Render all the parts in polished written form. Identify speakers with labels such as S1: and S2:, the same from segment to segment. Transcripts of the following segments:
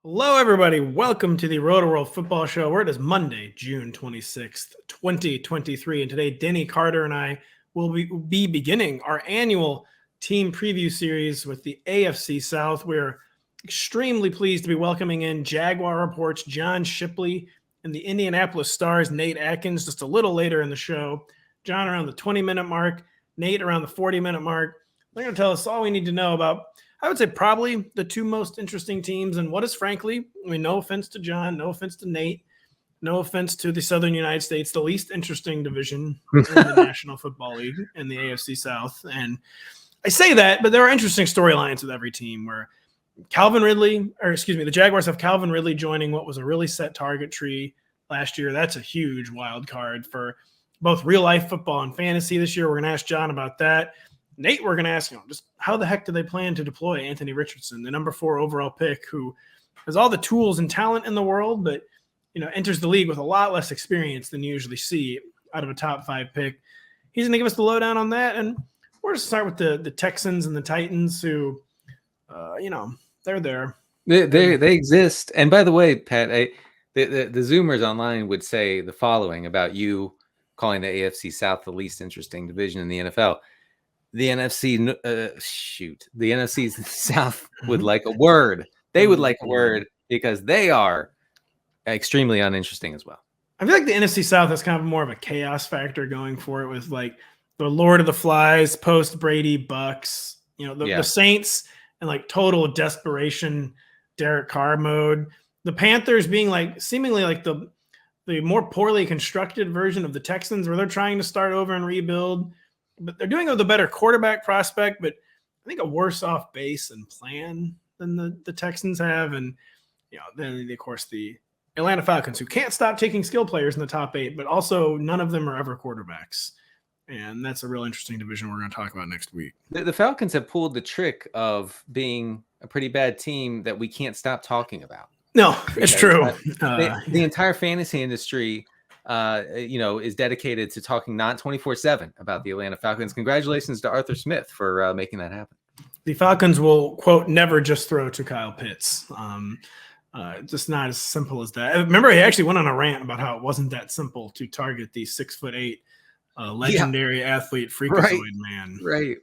S1: Hello, everybody. Welcome to the Rotoworld Football Show, where it is Monday, June 26th, 2023. And today, Denny Carter and I will be beginning our annual team preview series with the AFC South. We're extremely pleased to be welcoming in Jaguar Reports John Shipley and the Indianapolis Stars Nate Atkins just a little later in the show. John around the 20-minute mark, Nate around the 40-minute mark. They're going to tell us all we need to know about, I would say, probably the two most interesting teams and what is, frankly, no offense to John, no offense to Nate, no offense to the Southern United States, the least interesting division in the National Football League in the AFC South. And I say that, but there are interesting storylines with every team where the Jaguars have Calvin Ridley joining what was a really set target tree last year. That's a huge wild card for both real life football and fantasy this year. We're going to ask John about that. Nate, we're going to ask just how the heck do they plan to deploy Anthony Richardson, the number 4 overall pick, who has all the tools and talent in the world, but enters the league with a lot less experience than you usually see out of a top 5 pick. He's going to give us the lowdown on that, and we're going to start with the Texans and the Titans, who, they're there.
S2: They exist. And by the way, Pat, the Zoomers online would say the following about you calling the AFC South the least interesting division in the NFL. The NFC South would like a word. They would like a word because they are extremely uninteresting as well.
S1: I feel like the NFC South has kind of more of a chaos factor going for it with like the Lord of the Flies, post Brady Bucks, the Saints and like total desperation, Derrick Carr mode. The Panthers being like seemingly like the more poorly constructed version of the Texans where they're trying to start over and rebuild. But they're doing it with a better quarterback prospect, but I think a worse off base and plan than the Texans have. And, then, of course, the Atlanta Falcons, who can't stop taking skill players in the top 8, but also none of them are ever quarterbacks. And that's a real interesting division we're going to talk about next week.
S2: The Falcons have pulled the trick of being a pretty bad team that we can't stop talking about.
S1: No, it's true.
S2: The entire fantasy industry is dedicated to talking not 24/7 about the Atlanta Falcons. Congratulations to Arthur Smith for making that happen.
S1: The Falcons will, quote, never just throw to Kyle Pitts. Just not as simple as that. I remember he actually went on a rant about how it wasn't that simple to target the 6'8" legendary athlete freakazoid man.
S2: Right.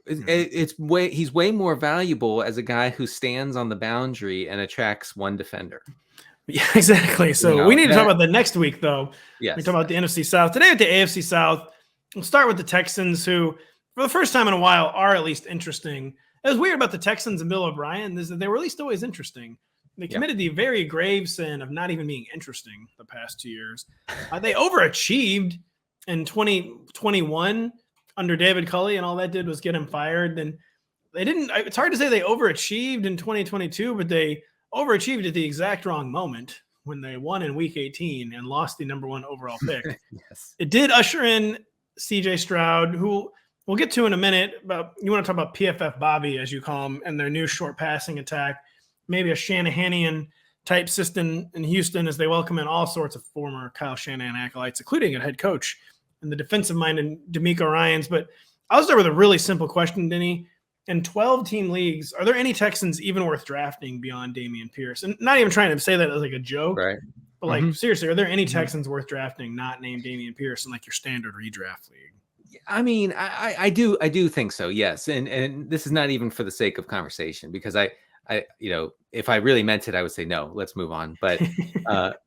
S2: He's way more valuable as a guy who stands on the boundary and attracts one defender.
S1: Yeah, exactly. So we need to talk about the next week, though.
S2: Yes.
S1: We talk about the NFC South. Today at the AFC South, we'll start with the Texans, who, for the first time in a while, are at least interesting. It was weird about the Texans and Bill O'Brien is that they were at least always interesting. They committed the very grave sin of not even being interesting the past 2 years. They overachieved in 2021 under David Culley, and all that did was get him fired. And they didn't – it's hard to say they overachieved in 2022, but they – overachieved at the exact wrong moment when they won in week 18 and lost the number 1 overall pick.
S2: Yes.
S1: It did usher in CJ Stroud, who we'll get to in a minute. But you want to talk about PFF Bobby, as you call him, and their new short passing attack, maybe a Shanahanian type system in Houston as they welcome in all sorts of former Kyle Shanahan acolytes, including a head coach and the defensive mind and D'Amico Ryans. But I'll start with a really simple question, Denny. In 12-team leagues, are there any Texans even worth drafting beyond Dameon Pierce? And not even trying to say that as like a joke,
S2: right?
S1: But like seriously, are there any Texans worth drafting not named Dameon Pierce in like your standard redraft league?
S2: I mean, I do think so, yes. And this is not even for the sake of conversation because I if I really meant it, I would say no. Let's move on. But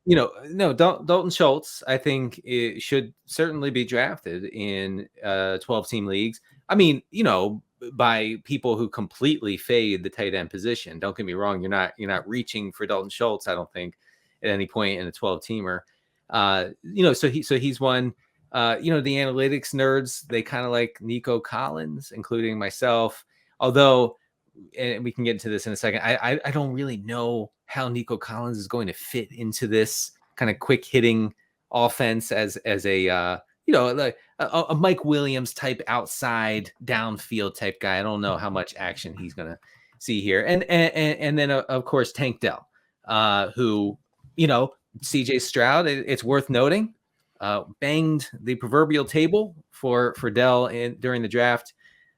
S2: no, Dalton Schultz, I think it should certainly be drafted in 12-team leagues. I mean, by people who completely fade the tight end position. Don't get me wrong. You're not reaching for Dalton Schultz, I don't think, at any point in a 12-teamer. So he's one. The analytics nerds, they kind of like Nico Collins, including myself. Although, and we can get into this in a second, I don't really know how Nico Collins is going to fit into this kind of quick hitting offense as a like a Mike Williams type outside downfield type guy. I don't know how much action he's going to see here. And then of course, Tank Dell, who, CJ Stroud, it's worth noting, banged the proverbial table for Dell during the draft.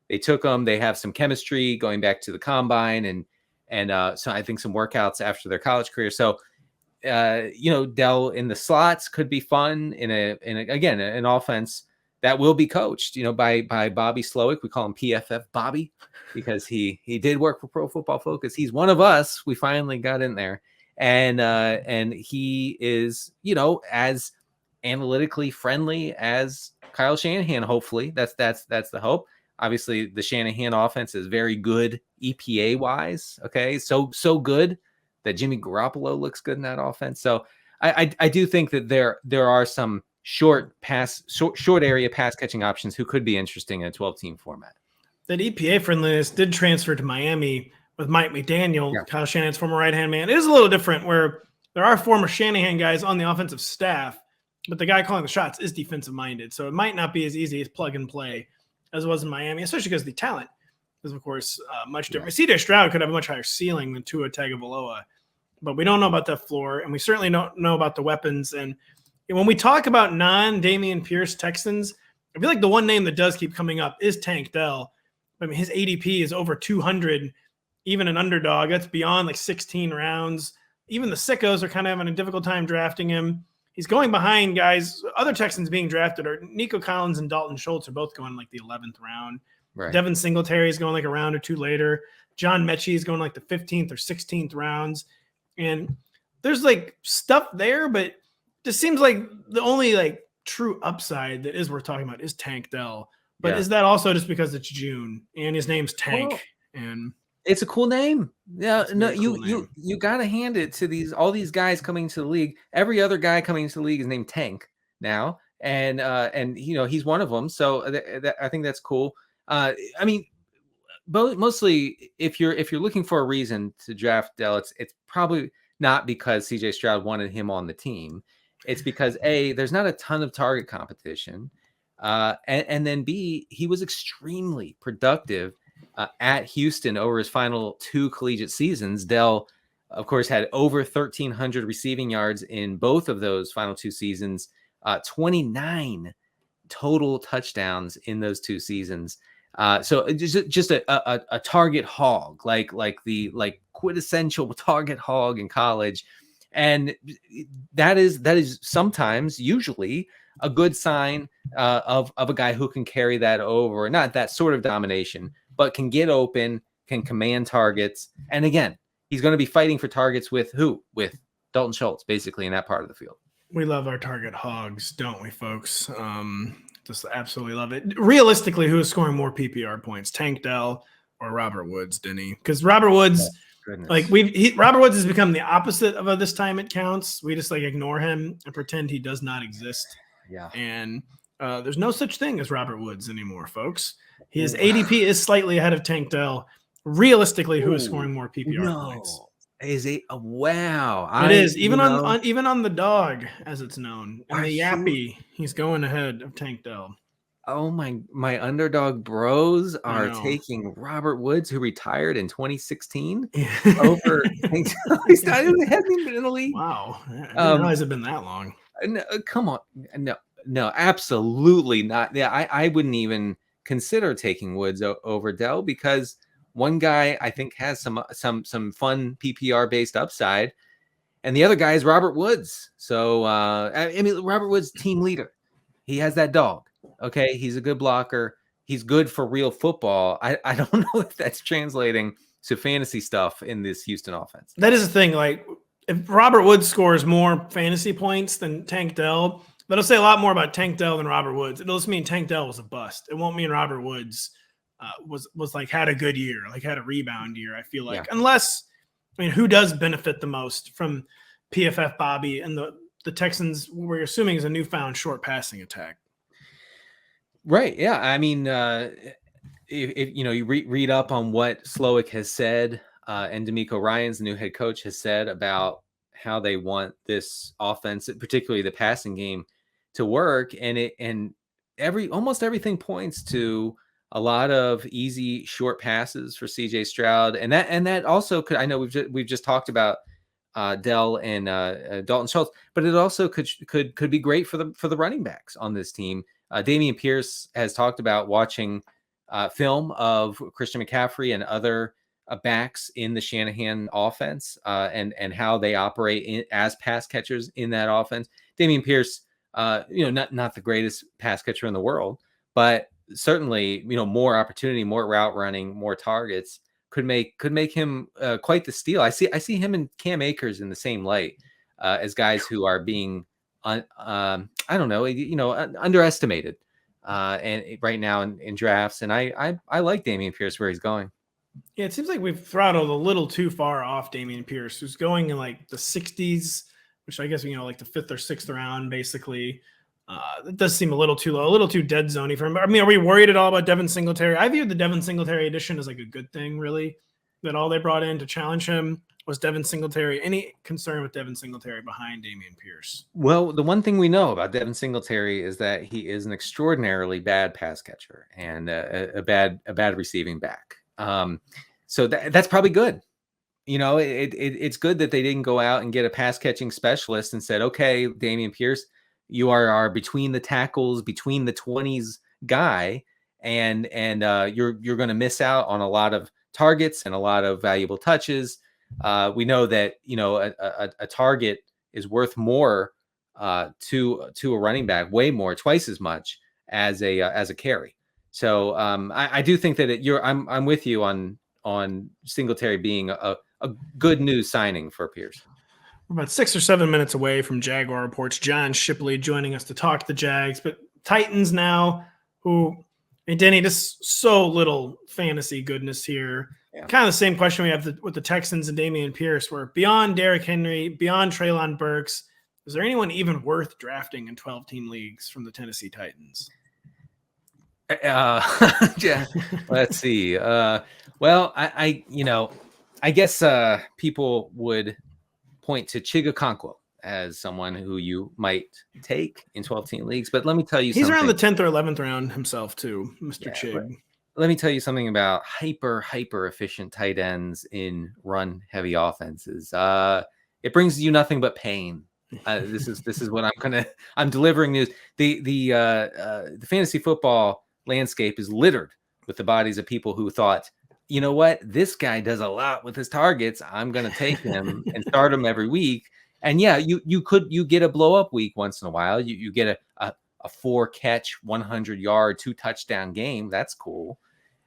S2: They took him. They have some chemistry going back to the combine, and And so I think some workouts after their college career. So, Dell in the slots could be fun in again, an offense that will be coached, by Bobby Slowick. We call him PFF Bobby because he did work for Pro Football Focus. He's one of us. We finally got in there, and he is, as analytically friendly as Kyle Shanahan. Hopefully, that's the hope. Obviously, the Shanahan offense is very good EPA wise. Okay, so good that Jimmy Garoppolo looks good in that offense. So I do think that there are some short area pass catching options who could be interesting in a 12-team format.
S1: That EPA friendliness did transfer to Miami with Mike McDaniel, Kyle Shanahan's former right-hand man. It is a little different where there are former Shanahan guys on the offensive staff, but the guy calling the shots is defensive-minded. So it might not be as easy as plug and play as it was in Miami, especially because the talent is, of course, much different. CJ Stroud could have a much higher ceiling than Tua Tagovailoa, but we don't know about that floor, and we certainly don't know about the weapons. And when we talk about non-Dameon Pierce Texans, I feel like the one name that does keep coming up is Tank Dell. I mean, his ADP is over 200, even an underdog. That's beyond like 16 rounds. Even the sickos are kind of having a difficult time drafting him. He's going behind guys. Other Texans being drafted are Nico Collins and Dalton Schultz are both going like the 11th round. Right. Devin Singletary is going like a round or two later. John Mechie is going like the 15th or 16th rounds. And there's like stuff there, but it just seems like the only like true upside that is worth talking about is Tank Dell. But is that also just because it's June and his name's Tank? Well, and
S2: it's a cool name. Yeah, no, you got to hand it to all these guys coming to the league. Every other guy coming to the league is named Tank now, and he's one of them. So I think that's cool. I mean, mostly if you're looking for a reason to draft Dell, it's probably not because CJ Stroud wanted him on the team. It's because there's not a ton of target competition. And then B, he was extremely productive at Houston over his final 2 collegiate seasons. Dell, of course, had over 1,300 receiving yards in both of those final 2 seasons, 29 total touchdowns in those 2 seasons. So just a target hog, like quintessential target hog in college. And that is sometimes, usually, a good sign of a guy who can carry that over, not that sort of domination, but can get open, can command targets. And again, he's going to be fighting for targets with who? With Dalton Schultz, basically, in that part of the field.
S1: We love our target hogs, don't we, folks? Just absolutely love it. Realistically, who is scoring more PPR points, Tank Dell or Robert Woods, Denny? Because Robert Woods, Robert Woods has become the opposite of a this time it counts. We just ignore him and pretend he does not exist.
S2: Yeah.
S1: And there's no such thing as Robert Woods anymore, folks. His ADP is slightly ahead of Tank Dell. Realistically, who is scoring more PPR points?
S2: Is it? Wow.
S1: It is. Even on the dog, as it's known. And the Yappy, he's going ahead of Tank Dell.
S2: Oh, my underdog bros are taking Robert Woods, who retired in 2016, over Tank Dell. He hasn't even been in the league.
S1: Wow. I didn't realize it'd been that long.
S2: No, come on. No, absolutely not. Yeah, I wouldn't even consider taking Woods over Dell because one guy I think has some fun PPR based upside, and the other guy is Robert Woods. So Robert Woods, team leader. He has that dog. Okay, he's a good blocker. He's good for real football. I don't know if that's translating to fantasy stuff in this Houston offense.
S1: That is the thing. Like, if Robert Woods scores more fantasy points than Tank Dell, that'll say a lot more about Tank Dell than Robert Woods. It'll just mean Tank Dell was a bust. It won't mean Robert Woods was had a good year, had a rebound year, I feel like. Yeah. Unless, who does benefit the most from PFF Bobby and the Texans, we're assuming, is a newfound short passing attack?
S2: Right. Yeah. If you read up on what Slowick has said, and D'Amico Ryans, the new head coach, has said about how they want this offense, particularly the passing game, to work, and almost everything points to a lot of easy short passes for CJ Stroud, and that also could. I know we've just talked about Dell and Dalton Schultz, but it also could be great for the running backs on this team. Dameon Pierce has talked about watching film of Christian McCaffrey and other backs in the Shanahan offense and how they operate as pass catchers in that offense. Dameon Pierce, not the greatest pass catcher in the world, but certainly, more opportunity, more route running, more targets could make him quite the steal. I see him and Cam Akers in the same light as guys who are being underestimated and right now in drafts. And I like Dameon Pierce where he's going.
S1: Yeah, it seems like we've throttled a little too far off Dameon Pierce, who's going in like the 60s, which I guess, like the 5th or 6th round, basically. It does seem a little too low, a little too dead zoney for him. I mean, are we worried at all about Devin Singletary? I viewed the Devin Singletary addition as like a good thing, really, that all they brought in to challenge him was Devin Singletary. Any concern with Devin Singletary behind Dameon Pierce?
S2: Well, the one thing we know about Devin Singletary is that he is an extraordinarily bad pass catcher and a bad receiving back. So that's probably good. It's good that they didn't go out and get a pass catching specialist and said, okay, Dameon Pierce, you are our between the tackles, between the 20s guy, and you're going to miss out on a lot of targets and a lot of valuable touches. We know that a target is worth more to a running back, way more, twice as much as a carry. So I do think that I'm with you on Singletary being a good news signing for Pierce.
S1: We're about 6 or 7 minutes away from Jaguar Reports. John Shipley joining us to talk the Jags, but Titans now, Denny, just so little fantasy goodness here. Yeah. Kind of the same question we have with the Texans and Dameon Pierce, where beyond Derrick Henry, beyond Treylon Burks, is there anyone even worth drafting in 12-team leagues from the Tennessee Titans?
S2: Yeah, let's see. Well, I guess people would point to Chigakonkwo as someone who you might take in 12-team leagues. But let me tell you
S1: he's
S2: something.
S1: Around the 10th or 11th round himself too, Mr. Chig.
S2: Let me tell you something about hyper efficient tight ends in run heavy offenses. It brings you nothing but pain. This is what I'm delivering news. The fantasy football landscape is littered with the bodies of people who thought, you know what, this guy does a lot with his targets. I'm going to take him and start him every week. And yeah, you get a blow up week once in a while. You get a 4-catch, 100-yard, 2-touchdown game. That's cool.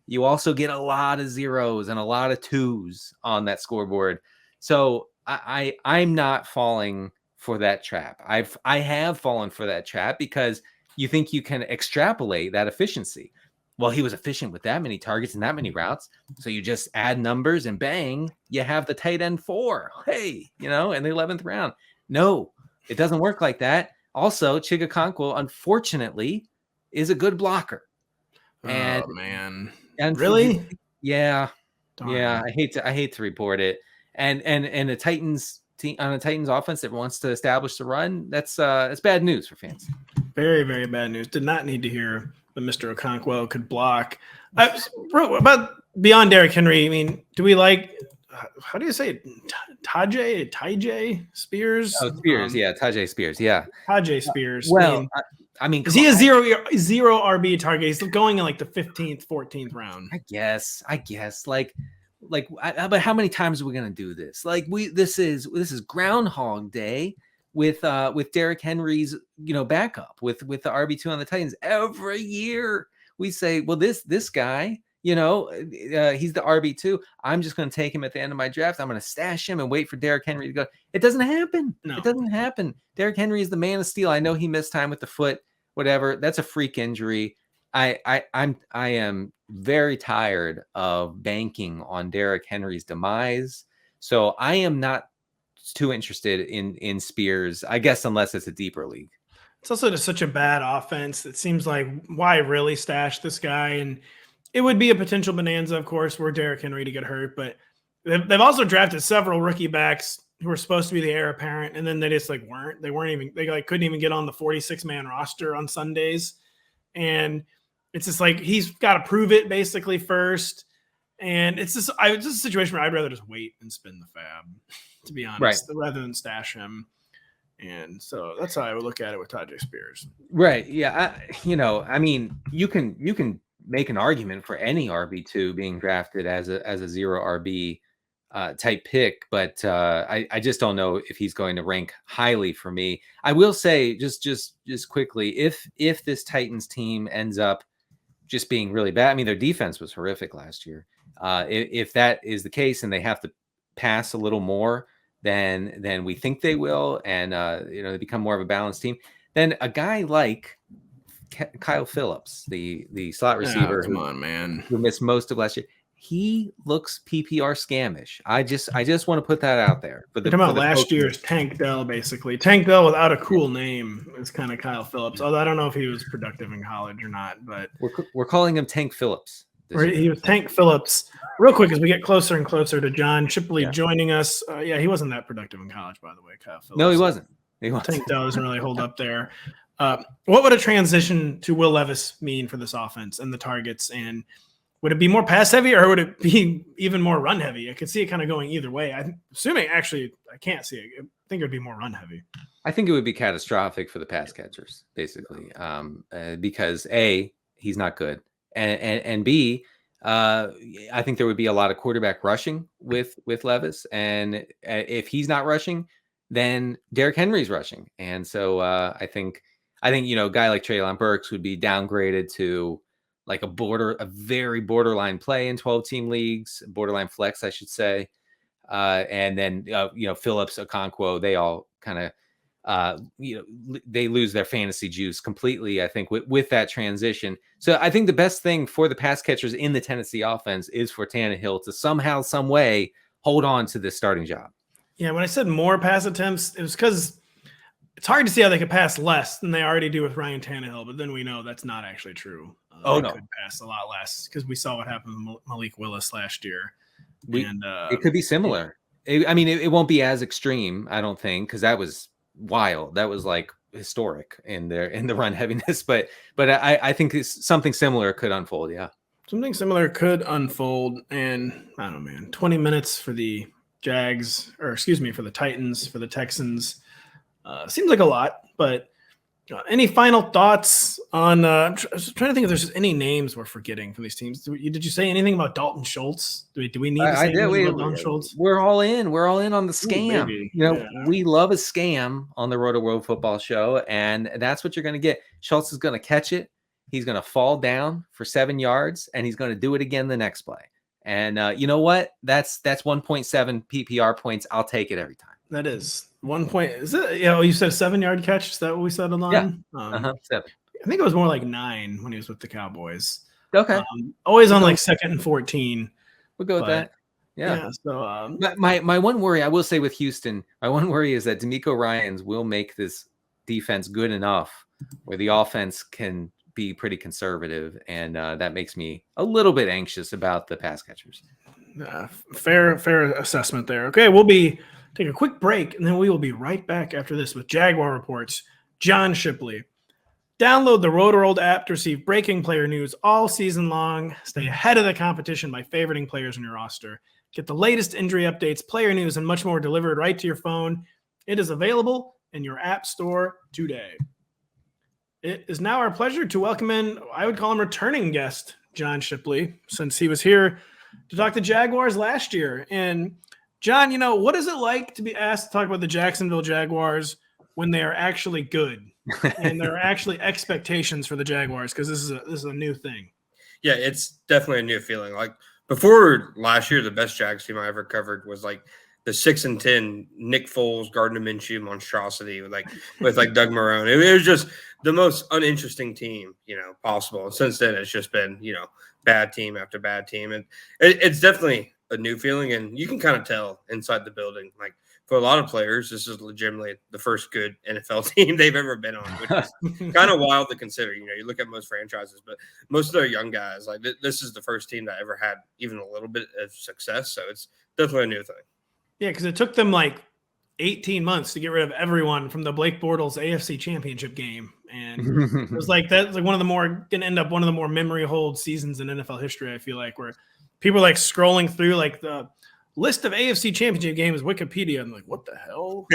S2: You also get a lot of zeros and a lot of 2s on that scoreboard. So I'm not falling for that trap. I have fallen for that trap because you think you can extrapolate that efficiency. Well, he was efficient with that many targets and that many routes. So you just add numbers and bang, you have the tight end 4. Hey, in the 11th round. No, it doesn't work like that. Also, Chigakonkwo, unfortunately, is a good blocker. And,
S1: oh man.
S2: And
S1: really?
S2: Yeah. Darn. Yeah. I hate to report it. And the Titans team on a Titans offense that wants to establish the run, that's bad news for fans.
S1: Very, very bad news. Did not need to hear that Mr. Okonkwo could block. About beyond Derrick Henry, I mean, do we like, how do you say it? Tajay Spears?
S2: Oh, Spears, yeah. Tajay Spears, yeah.
S1: Tajay Spears.
S2: Well, I mean,
S1: is he a zero RB target? He's going in like the 15th, 14th round.
S2: I guess. But how many times are we gonna do this? Like this is Groundhog Day with Derrick Henry's backup with the RB2 on the Titans. Every year we say, well, this guy, he's the RB2. I'm just gonna take him at the end of my draft. I'm gonna stash him and wait for Derrick Henry to go. It doesn't happen. No. It doesn't happen. Derrick Henry is the man of steel. I know he missed time with the foot, whatever. That's a freak injury. I am very tired of banking on Derrick Henry's demise. So I am not too interested in Spears, I guess, unless it's a deeper league.
S1: It's also just such a bad offense. It seems like, why really stash this guy? And it would be a potential bonanza, of course, were Derrick Henry to get hurt. But they've also drafted several rookie backs who were supposed to be the heir apparent, and then they just weren't. They couldn't even get on the 46-man roster on Sundays. And it's just like he's got to prove it basically first. And it's just a situation where I'd rather just wait and spin the fab, to be honest, rather than stash him. And so that's how I would look at it with Tajay Spears.
S2: Right. Yeah. I mean, you can make an argument for any RB2 being drafted as a 0 RB type pick, but I just don't know if he's going to rank highly for me. I will say just quickly, if this Titans team ends up just being really bad, I mean, their defense was horrific last year. If that is the case and they have to pass a little more than we think they will, and they become more of a balanced team, then a guy like Kyle Phillips, the slot receiver,
S1: come on, man,
S2: who missed most of last year, he looks PPR scamish. I just want to put that out there.
S1: But talking about last year's Tank Dell, basically. Tank Dell without a cool name is kind of Kyle Phillips. Although I don't know if he was productive in college or not, but
S2: we're calling him Tank Phillips.
S1: He was Tank Phillips. Real quick, as we get closer and closer to John Shipley joining us. He wasn't that productive in college, by the way, Kyle Phillips.
S2: No, he wasn't.
S1: Tank Dell doesn't really hold up there. What would a transition to Will Levis mean for this offense and the targets? And would it be more pass heavy or would it be even more run heavy? I could see it kind of going either way. I'm assuming, actually, I can't see it. I think it would be more run heavy.
S2: I think it would be catastrophic for the pass catchers, basically, because A, he's not good, and B, I think there would be a lot of quarterback rushing with Levis, and if he's not rushing, then Derrick Henry's rushing, and so I think a guy like Treylon Burks would be downgraded to like a very borderline play in 12-team leagues, borderline flex, I should say. And then, Phillips, Okonkwo, they all kind of, they lose their fantasy juice completely, I think, with that transition. So I think the best thing for the pass catchers in the Tennessee offense is for Tannehill to somehow, some way hold on to this starting job.
S1: Yeah, when I said more pass attempts, it was because it's hard to see how they could pass less than they already do with Ryan Tannehill, but then we know that's not actually true. They could pass a lot less because we saw what happened with Malik Willis last year.
S2: It could be similar. It won't be as extreme, I don't think, because that was wild. That was like historic in the run heaviness. But I think something similar could unfold. Yeah,
S1: something similar could unfold. And I don't know, man. 20 minutes for the Jags, for the Titans, for the Texans. Seems like a lot, but any final thoughts on I'm trying to think if there's any names we're forgetting from these teams. Did you say anything about Dalton Schultz? Do we need to say anything about Dalton Schultz?
S2: We're all in. We're all in on the scam.
S1: Ooh,
S2: we love a scam on the Rotoworld Football Show, and that's what you're going to get. Schultz is going to catch it. He's going to fall down for 7 yards, and he's going to do it again the next play. And you know what? That's 1.7 PPR points. I'll take it every time.
S1: That is 1 point. Is it? You said a 7-yard catch. Is that what we settled on?
S2: Yeah. 7.
S1: I think it was more like 9 when he was with the Cowboys.
S2: Okay.
S1: Always on like 2nd and 14.
S2: We'll go with that. Yeah.
S1: So
S2: my one worry, I will say with Houston, my one worry is that DeMeco Ryans will make this defense good enough where the offense can be pretty conservative, and that makes me a little bit anxious about the pass catchers.
S1: Fair assessment there. Okay, we'll take a quick break, and then we will be right back after this with Jaguar Reports. John Shipley. Download the Rotoworld app to receive breaking player news all season long. Stay ahead of the competition by favoriting players on your roster. Get the latest injury updates, player news, and much more delivered right to your phone. It is available in your app store today. It is now our pleasure to welcome in, I would call him returning guest, John Shipley, since he was here to talk to Jaguars last year. And John, what is it like to be asked to talk about the Jacksonville Jaguars when they are actually good and there are actually expectations for the Jaguars? Because this is a new thing.
S3: Yeah, it's definitely a new feeling. Like before last year, the best Jags team I ever covered was like the 6-10 Nick Foles, Gardner Minshew monstrosity with Doug Marrone. It was just the most uninteresting team, possible. And since then, it's just been, bad team after bad team. And it's definitely a new feeling. And you can kind of tell inside the building, like for a lot of players, this is legitimately the first good NFL team they've ever been on, which is kind of wild to consider. You look at most franchises, but most of their young guys, like this is the first team that ever had even a little bit of success. So it's definitely a new thing.
S1: Yeah, because it took them like 18 months to get rid of everyone from the Blake Bortles AFC Championship game. And it was like that's like going to end up one of the more memory hold seasons in NFL history, I feel like, where people are like scrolling through like the list of AFC Championship games, Wikipedia, and like, what the hell?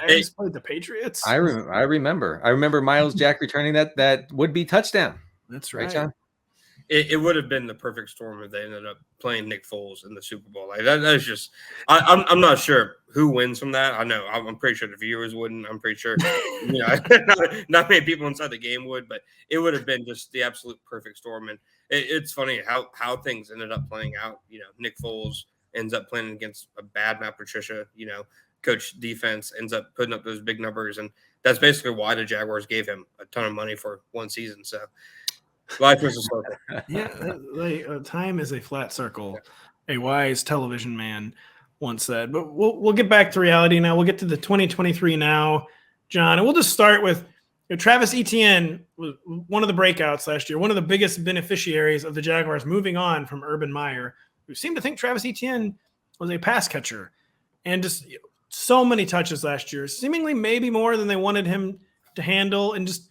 S1: Jags played the Patriots?
S2: I remember Miles Jack returning that would-be touchdown.
S1: That's right.
S2: John?
S3: it would have been the perfect storm if they ended up playing Nick Foles in the Super Bowl. Like that's just I'm not sure who wins from that. I know I'm pretty sure the viewers wouldn't. I'm pretty sure not many people inside the game would, but it would have been just the absolute perfect storm. And it's funny how things ended up playing out. Nick Foles ends up playing against a bad Matt Patricia, coach defense, ends up putting up those big numbers, and that's basically why the Jaguars gave him a ton of money for one season. So. Life is a circle.
S1: Yeah, time is a flat circle. A wise television man once said. But we'll get back to reality now. We'll get to the 2023 now, John, and we'll just start with Travis Etienne was one of the breakouts last year, one of the biggest beneficiaries of the Jaguars moving on from Urban Meyer, who seemed to think Travis Etienne was a pass catcher, and just so many touches last year, seemingly maybe more than they wanted him to handle, and just.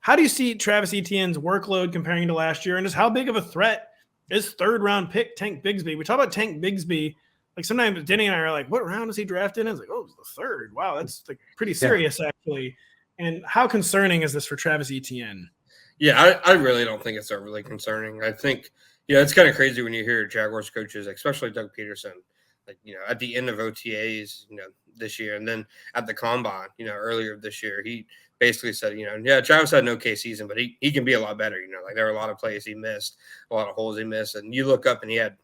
S1: How do you see Travis Etienne's workload comparing to last year, and just how big of a threat is third-round pick Tank Bigsby? We talk about Tank Bigsby. Like sometimes Denny and I are like, what round is he drafted in? I was like, oh, it's the third. Wow, that's like pretty serious actually. And how concerning is this for Travis Etienne?
S3: Yeah, I really don't think it's overly concerning. I think, it's kind of crazy when you hear Jaguars coaches, especially Doug Peterson, at the end of OTAs, this year, and then at the combine, earlier this year, he basically said, Travis had an okay season, but he can be a lot better. There were a lot of plays he missed, a lot of holes he missed, and you look up and he had,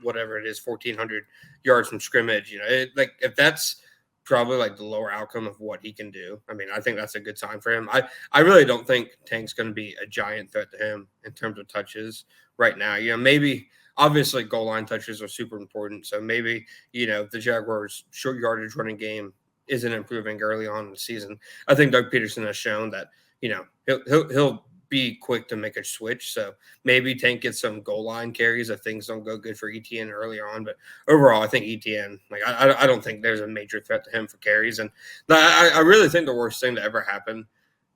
S3: whatever it is, 1,400 yards from scrimmage. If that's probably like the lower outcome of what he can do, I think that's a good sign for him. I really don't think Tank's going to be a giant threat to him in terms of touches right now. Maybe. Obviously, goal line touches are super important. So maybe, the Jaguars' short yardage running game isn't improving early on in the season. I think Doug Peterson has shown that, he'll be quick to make a switch. So maybe Tank gets some goal line carries if things don't go good for Etienne early on. But overall, I think Etienne, I don't think there's a major threat to him for carries. And I really think the worst thing to ever happen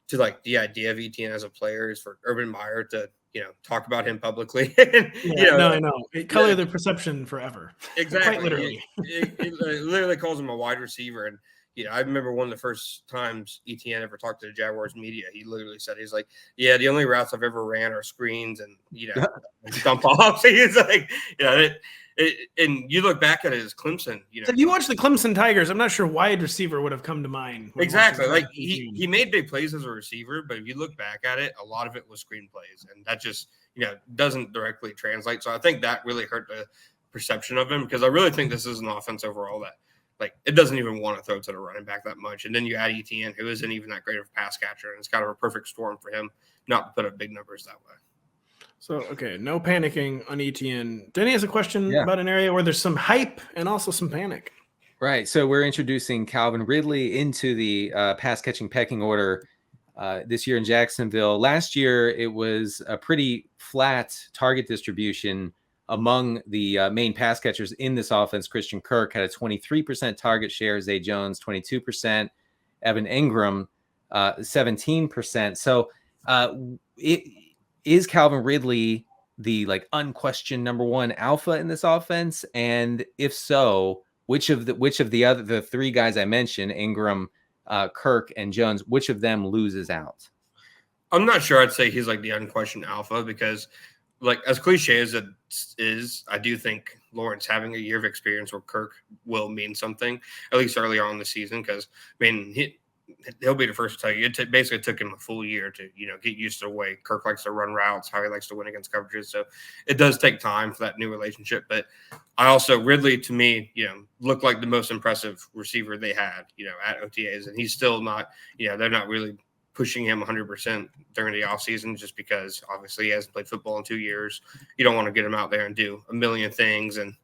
S3: to the idea of Etienne as a player is for Urban Meyer to, talk about him publicly.
S1: I know. It color the perception forever.
S3: Exactly.
S1: Quite literally.
S3: It literally calls him a wide receiver. And, I remember one of the first times Etienne ever talked to the Jaguars media, he literally said, he's like, yeah, the only routes I've ever ran are screens and, dump offs. He's like, and you look back at it as Clemson,
S1: So if you watch the Clemson Tigers, I'm not sure wide receiver would have come to mind.
S3: Exactly. He made big plays as a receiver, but if you look back at it, a lot of it was screen plays, and that just, doesn't directly translate. So I think that really hurt the perception of him, because I really think this is an offense overall that, it doesn't even want to throw to the running back that much. And then you add Etienne, who isn't even that great of a pass catcher, and it's kind of a perfect storm for him not to put up big numbers that way.
S1: So, okay, no panicking on Etienne. Denny has a question about an area where there's some hype and also some panic.
S2: Right. So we're introducing Calvin Ridley into the pass-catching pecking order this year in Jacksonville. Last year, it was a pretty flat target distribution among the main pass catchers in this offense. Christian Kirk had a 23% target share, Zay Jones 22%, Evan Ingram 17%. So is Calvin Ridley the unquestioned number one alpha in this offense? And if so, which of the three guys I mentioned, Ingram, Kirk, and Jones, which of them loses out?
S3: I'm not sure I'd say he's the unquestioned alpha, because as cliche as it is, I do think Lawrence having a year of experience with Kirk will mean something, at least early on in the season, because he'll be the first to tell you. It basically took him a full year to, get used to the way Kirk likes to run routes, how he likes to win against coverages. So it does take time for that new relationship. But I also, Ridley, to me, looked like the most impressive receiver they had, at OTAs. And he's still not, they're not really pushing him 100% during the offseason, just because obviously he hasn't played football in 2 years. You don't want to get him out there and do a million things and,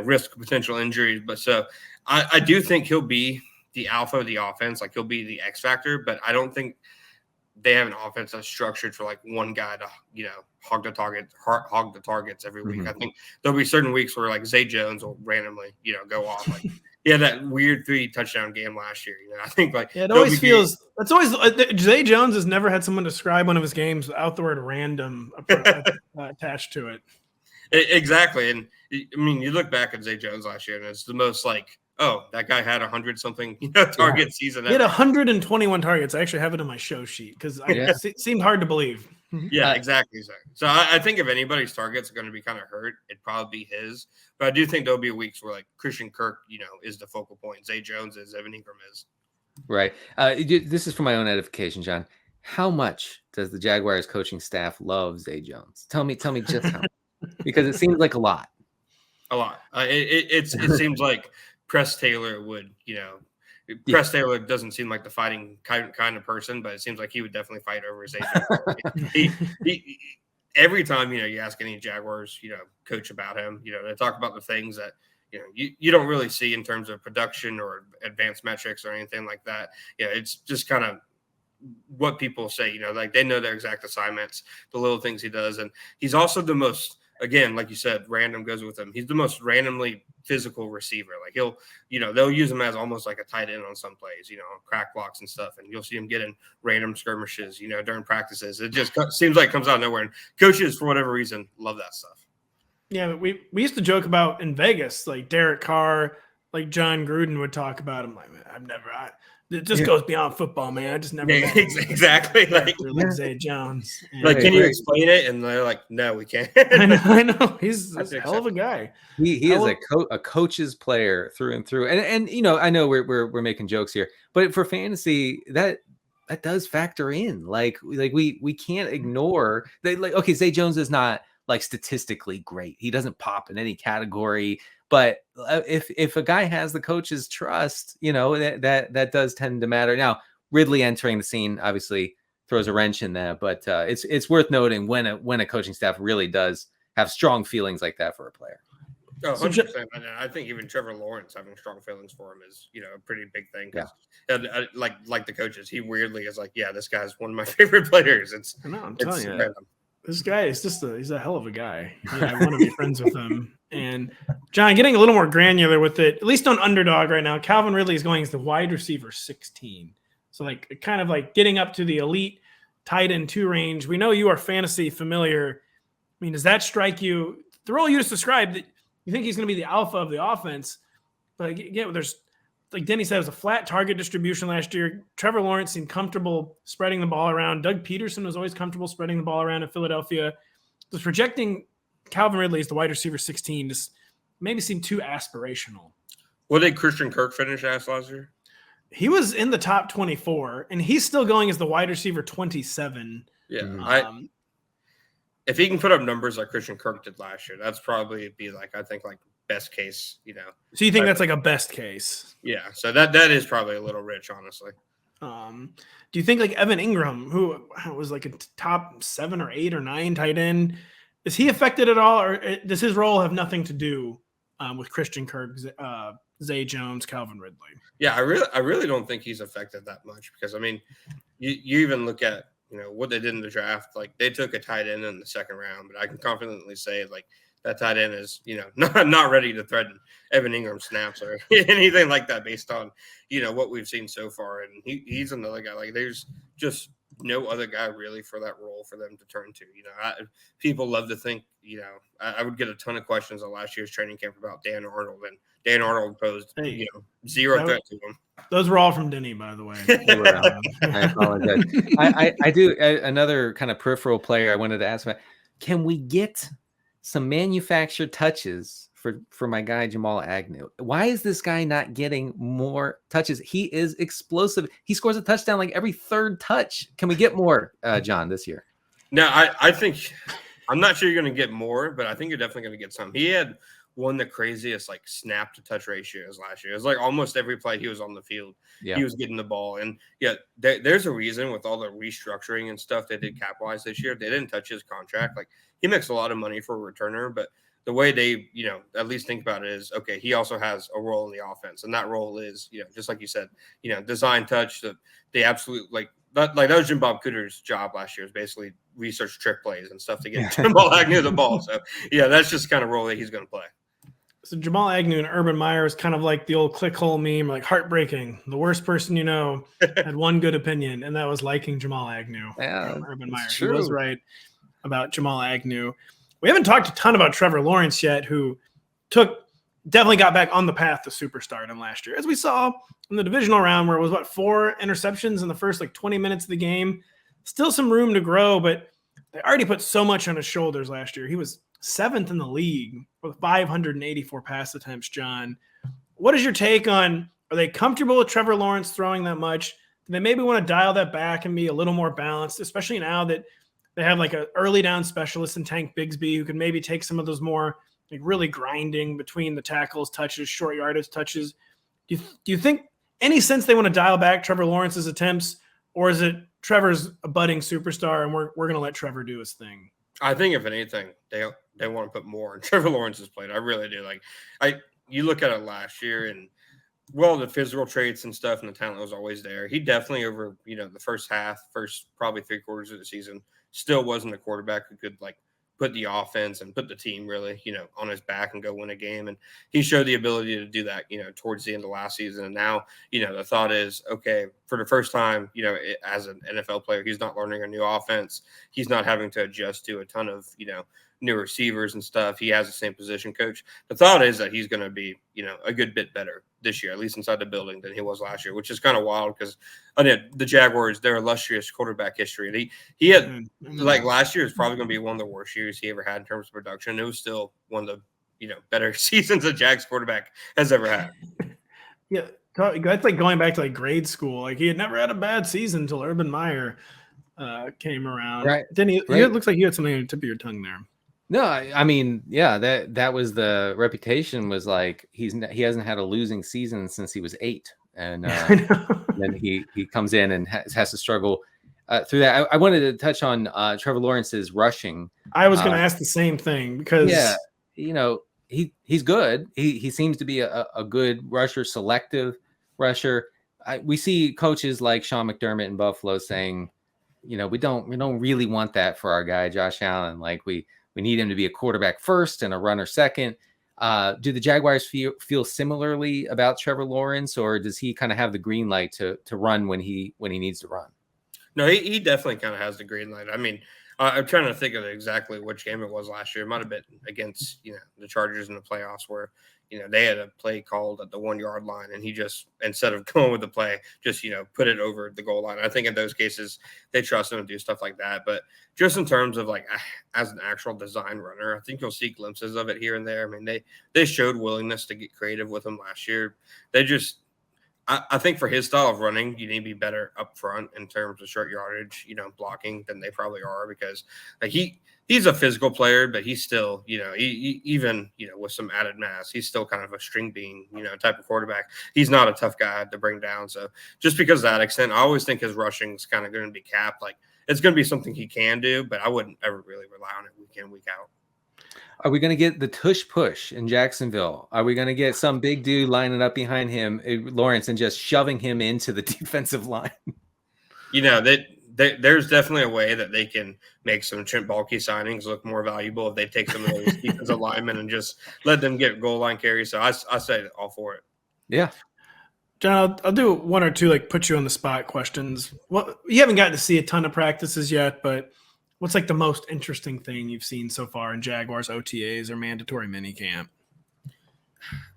S3: risk potential injuries. But so I do think he'll be the alpha of the offense. He'll be the X factor, but I don't think they have an offense that's structured for one guy to, hog the targets every week.
S2: Mm-hmm.
S3: I think there'll be certain weeks where Zay Jones will randomly, go off. He had that weird 3 touchdown game last year. I think
S1: it always feels that's always Zay Jones has never had someone describe one of his games without the word random attached to it.
S3: Exactly. And you look back at Zay Jones last year, and it's the most that guy had 100-something target season.
S1: He had 121 targets. I actually have it on my show sheet because it seemed hard to believe.
S3: Yeah, exactly. So I think if anybody's target's going to be kind of hurt, it'd probably be his. But I do think there'll be weeks where like Christian Kirk, is the focal point. Zay Jones is, Evan Ingram is.
S2: Right. This is for my own edification, John. How much does the Jaguars coaching staff love Zay Jones? Tell me just how much. Because it seems like a lot.
S3: A lot. It seems like Press Taylor would, Press Taylor doesn't seem like the fighting kind of person, but it seems like he would definitely fight over Zay Jones. he every time, you ask any Jaguars, coach about him, they talk about the things that, you don't really see in terms of production or advanced metrics or anything like that. It's just kind of what people say, like they know their exact assignments, the little things he does. And he's also the most, again, like you said, random goes with him. He's the most randomly physical receiver. Like they'll use him as almost like a tight end on some plays, crack blocks and stuff. And you'll see him getting random skirmishes, during practices. It just seems like it comes out of nowhere. And coaches, for whatever reason, love that stuff.
S1: Yeah, we used to joke about in Vegas, like Derek Carr, like John Gruden would talk about him. Like, it just goes beyond football, man. I just never
S3: exactly like
S1: Zay Jones.
S3: Like, can you explain it? And they're like, no, we can't.
S1: I know. He's a hell of a guy.
S2: He is a coach's player through and through. And I know we're making jokes here, but for fantasy, that does factor in. Like we can't ignore that. Like, okay, Zay Jones is not like statistically great. He doesn't pop in any category. But if a guy has the coach's trust, that does tend to matter. Now, Ridley entering the scene obviously throws a wrench in that, but it's worth noting when a coaching staff really does have strong feelings like that for a player.
S3: Oh, 100%. I think even Trevor Lawrence having strong feelings for him is, a pretty big thing. Yeah. Like the coaches, he weirdly is like, yeah, this guy's one of my favorite players. I'm telling you. Random.
S1: This guy is he's a hell of a guy. I want to be friends with him. And John, getting a little more granular with it, at least on Underdog right now, Calvin Ridley is going as the wide receiver 16. So like kind of like getting up to the elite tight end 2 range. We know you are fantasy familiar. I mean, does that strike you? The role you just described, that you think he's going to be the alpha of the offense. But again, there's, like Denny said, it was a flat target distribution last year. Trevor Lawrence seemed comfortable spreading the ball around. Doug Peterson was always comfortable spreading the ball around in Philadelphia. Just projecting Calvin Ridley as the wide receiver 16 just maybe seemed too aspirational.
S3: What did Christian Kirk finish as last year?
S1: He was in the top 24, and he's still going as the wide receiver 27.
S3: Yeah. If he can put up numbers like Christian Kirk did last year, that's probably be like, I think, like best case,
S1: So you think that's like a best case?
S3: Yeah. So that is probably a little rich, honestly.
S1: Do you think like Evan Ingram, who was like a top 7 or 8 or 9 tight end, is he affected at all, or does his role have nothing to do with Christian Kirk, Zay Jones, Calvin Ridley?
S3: Yeah, I really don't think he's affected that much because, I mean, you even look at, what they did in the draft. Like, they took a tight end in the second round, but I can confidently say, like, that tight end is, not ready to threaten Evan Ingram snaps or anything like that based on, what we've seen so far. And he's another guy. Like, there's just no other guy really for that role for them to turn to. People love to think, I would get a ton of questions on last year's training camp about Dan Arnold, and Dan Arnold posed, zero threat to him.
S1: Those were all from Denny, by the way.
S2: I apologize. I do another kind of peripheral player I wanted to ask about. Can we get some manufactured touches for my guy Jamal Agnew? Why is this guy not getting more touches? He is explosive. He scores a touchdown like every third touch. Can we get more, John, this year?
S3: No, I think I'm not sure you're going to get more, but I think you're definitely going to get some. He had one of the craziest like snap to touch ratios last year. It was like almost every play he was on the field, he was getting the ball. And there's a reason with all the restructuring and stuff they did cap-wise this year. They didn't touch his contract. Like, he makes a lot of money for a returner, but the way they, at least think about it is, okay, he also has a role in the offense. And that role is, just like you said, design touch, the absolute, that was Jim Bob Cooter's job last year, is basically research trick plays and stuff to get Jamal Agnew the ball. So, that's just the kind of role that he's going to play.
S1: So Jamal Agnew and Urban Meyer is kind of like the old clickhole meme, like heartbreaking. The worst person had one good opinion, and that was liking Jamal Agnew.
S2: Yeah,
S1: Urban Meyer. He was right about Jamal Agnew. We haven't talked a ton about Trevor Lawrence yet, who definitely got back on the path to superstardom last year. As we saw in the divisional round, where it was 4 interceptions in the first 20 minutes of the game. Still some room to grow, but they already put so much on his shoulders last year. He was 7th in the league with 584 pass attempts, John. What is your take on, are they comfortable with Trevor Lawrence throwing that much? Do they maybe want to dial that back and be a little more balanced, especially now that they have like an early down specialist in Tank Bigsby who can maybe take some of those more like really grinding between the tackles, touches, short yardage touches. Do you think any sense they want to dial back Trevor Lawrence's attempts, or is it Trevor's a budding superstar and we're going to let Trevor do his thing?
S3: I think if anything, they want to put more on Trevor Lawrence's plate. I really do. You look at it last year, and the physical traits and stuff and the talent was always there. He definitely over the first probably 3 quarters of the season still wasn't a quarterback who could put the offense and put the team really, on his back and go win a game. And he showed the ability to do that, towards the end of last season. And now, the thought is, okay, for the first time, as an NFL player, he's not learning a new offense. He's not having to adjust to a ton of, new receivers and stuff. He has the same position coach. The thought is that he's going to be, a good bit better this year, at least inside the building, than he was last year, which is kind of wild because the Jaguars, their illustrious quarterback history. And he had last year is probably going to be one of the worst years he ever had in terms of production. It was still one of the better seasons a Jags quarterback has ever had.
S1: Yeah, that's like going back to grade school. He had never had a bad season until Urban Meyer came around.
S2: Right.
S1: Denny, it looks like you had something on the tip of your tongue there.
S2: No, I mean, yeah, that was the reputation was he hasn't had a losing season since he was 8, and then he comes in and has to struggle through that. I wanted to touch on Trevor Lawrence's rushing.
S1: I was going to ask the same thing because
S2: he's good. He seems to be a good rusher, selective rusher. We see coaches like Sean McDermott in Buffalo saying, we don't really want that for our guy Josh Allen. We need him to be a quarterback first and a runner second. Do the Jaguars feel similarly about Trevor Lawrence, or does he kind of have the green light to run when he needs to run?
S3: No, he definitely kind of has the green light. I mean, I'm trying to think of exactly which game it was last year. It might have been against the Chargers in the playoffs where they had a play called at the 1 yard line, and he just, instead of going with the play, just put it over the goal line. I think in those cases they trust him to do stuff like that. But just in terms of as an actual design runner, I think you'll see glimpses of it here and there. I mean, they showed willingness to get creative with him last year. I think for his style of running, you need to be better up front in terms of short yardage, blocking than they probably are, because he's a physical player, but he's still, even with some added mass, he's still kind of a string bean, type of quarterback. He's not a tough guy to bring down. So just because of that extent, I always think his rushing is kind of going to be capped. It's going to be something he can do, but I wouldn't ever really rely on it week in, week out.
S2: Are we going to get the tush push in Jacksonville? Are we going to get some big dude lining up behind him, Lawrence, and just shoving him into the defensive line?
S3: There's definitely a way that they can make some Trent Baalke signings look more valuable if they take some of those defensive linemen and just let them get goal line carries. So I say all for it.
S2: Yeah.
S1: John, I'll do one or two put you on the spot questions. Well, you haven't gotten to see a ton of practices yet, but what's the most interesting thing you've seen so far in Jaguars OTAs or mandatory minicamp?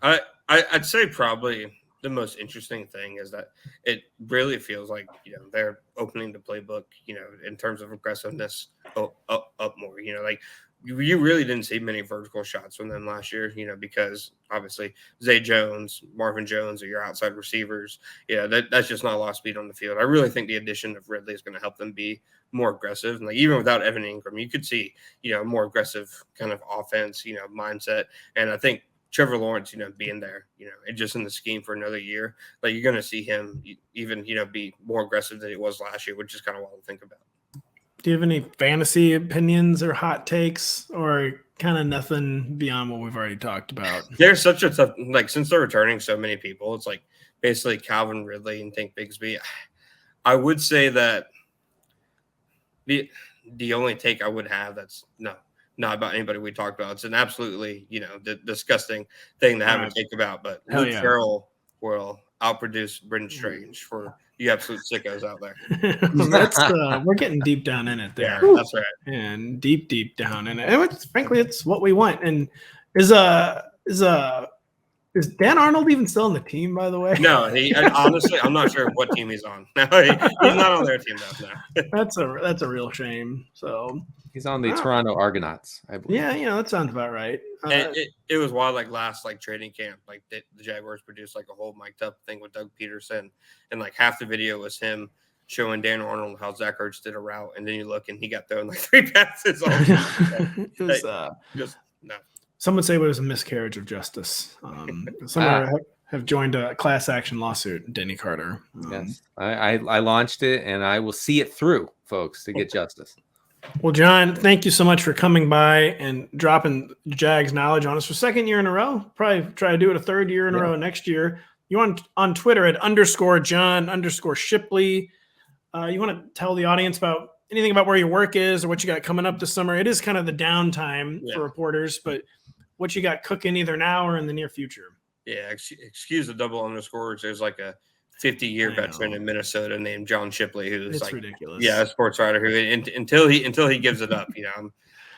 S3: I'd say probably the most interesting thing is that it really feels like they're opening the playbook in terms of aggressiveness up more. You really didn't see many vertical shots from them last year, because obviously Zay Jones, Marvin Jones are your outside receivers. That's just not a lot of speed on the field. I really think the addition of Ridley is going to help them be more aggressive. And even without Evan Ingram, you could see, more aggressive kind of offense, mindset. And I think Trevor Lawrence, being there, and just in the scheme for another year, you're going to see him even, be more aggressive than he was last year, which is kind of wild to think about.
S1: Do you have any fantasy opinions or hot takes, or kind of nothing beyond what we've already talked about?
S3: There's such a tough, since they're returning so many people, it's basically Calvin Ridley and Tank Bigsby. I would say that the only take I would have that's not about anybody we talked about. It's an absolutely, disgusting thing to have a take about, but Luke Carroll will outproduce Brendan Strange for you absolute sickos out there.
S1: We're getting deep down in it there.
S3: Yeah, that's right.
S1: And deep down in it. And frankly, it's what we want. And is Is Dan Arnold even still on the team, by the way?
S3: No, honestly, I'm not sure what team he's on. No, he's not on their team though. No.
S1: That's a real shame. So
S2: he's on the Toronto Argonauts, I believe.
S1: Yeah, that sounds about right.
S3: It was wild, like last training camp, like the Jaguars produced like a whole mic'd up thing with Doug Peterson, and like half the video was him showing Dan Arnold how Zach Ertz did a route, and then you look and he got thrown like 3 passes.
S1: It was
S3: just no.
S1: Some would say it was a miscarriage of justice. Some have joined a class action lawsuit, Denny Carter.
S2: Yes, I launched it, and I will see it through, folks, to get justice.
S1: Well, John, thank you so much for coming by and dropping Jags knowledge on us for 2nd year in a row. Probably try to do it a 3rd year in a row next year. You on Twitter at _John_Shipley. You want to tell the audience about anything about where your work is or what you got coming up this summer? It is kind of the downtime for reporters, but what you got cooking either now or in the near future?
S3: Yeah, excuse the double underscores. There's like a 50-year veteran in Minnesota named John Shipley, who's like
S1: ridiculous.
S3: Yeah, a sports writer who until he gives it up,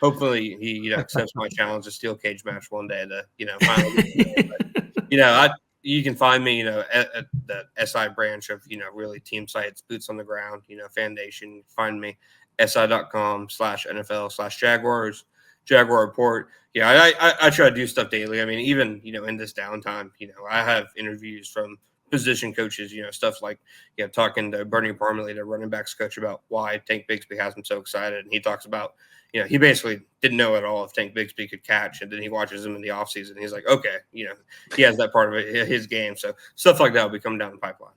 S3: hopefully he accepts my challenge to steel cage match one day to finally. But, you can find me at the SI branch of really team sites, boots on the ground, Fan Nation. Find me si.com/NFL/Jaguars. Jaguar Report. Yeah, I try to do stuff daily. I mean, even in this downtime, I have interviews from position coaches, stuff like talking to Bernie Parmalee, the running backs coach, about why Tank Bigsby has him so excited. And he talks about, he basically didn't know at all if Tank Bigsby could catch, and then he watches him in the offseason. He's like, okay, he has that part of it, his game. So stuff like that will be coming down the pipeline.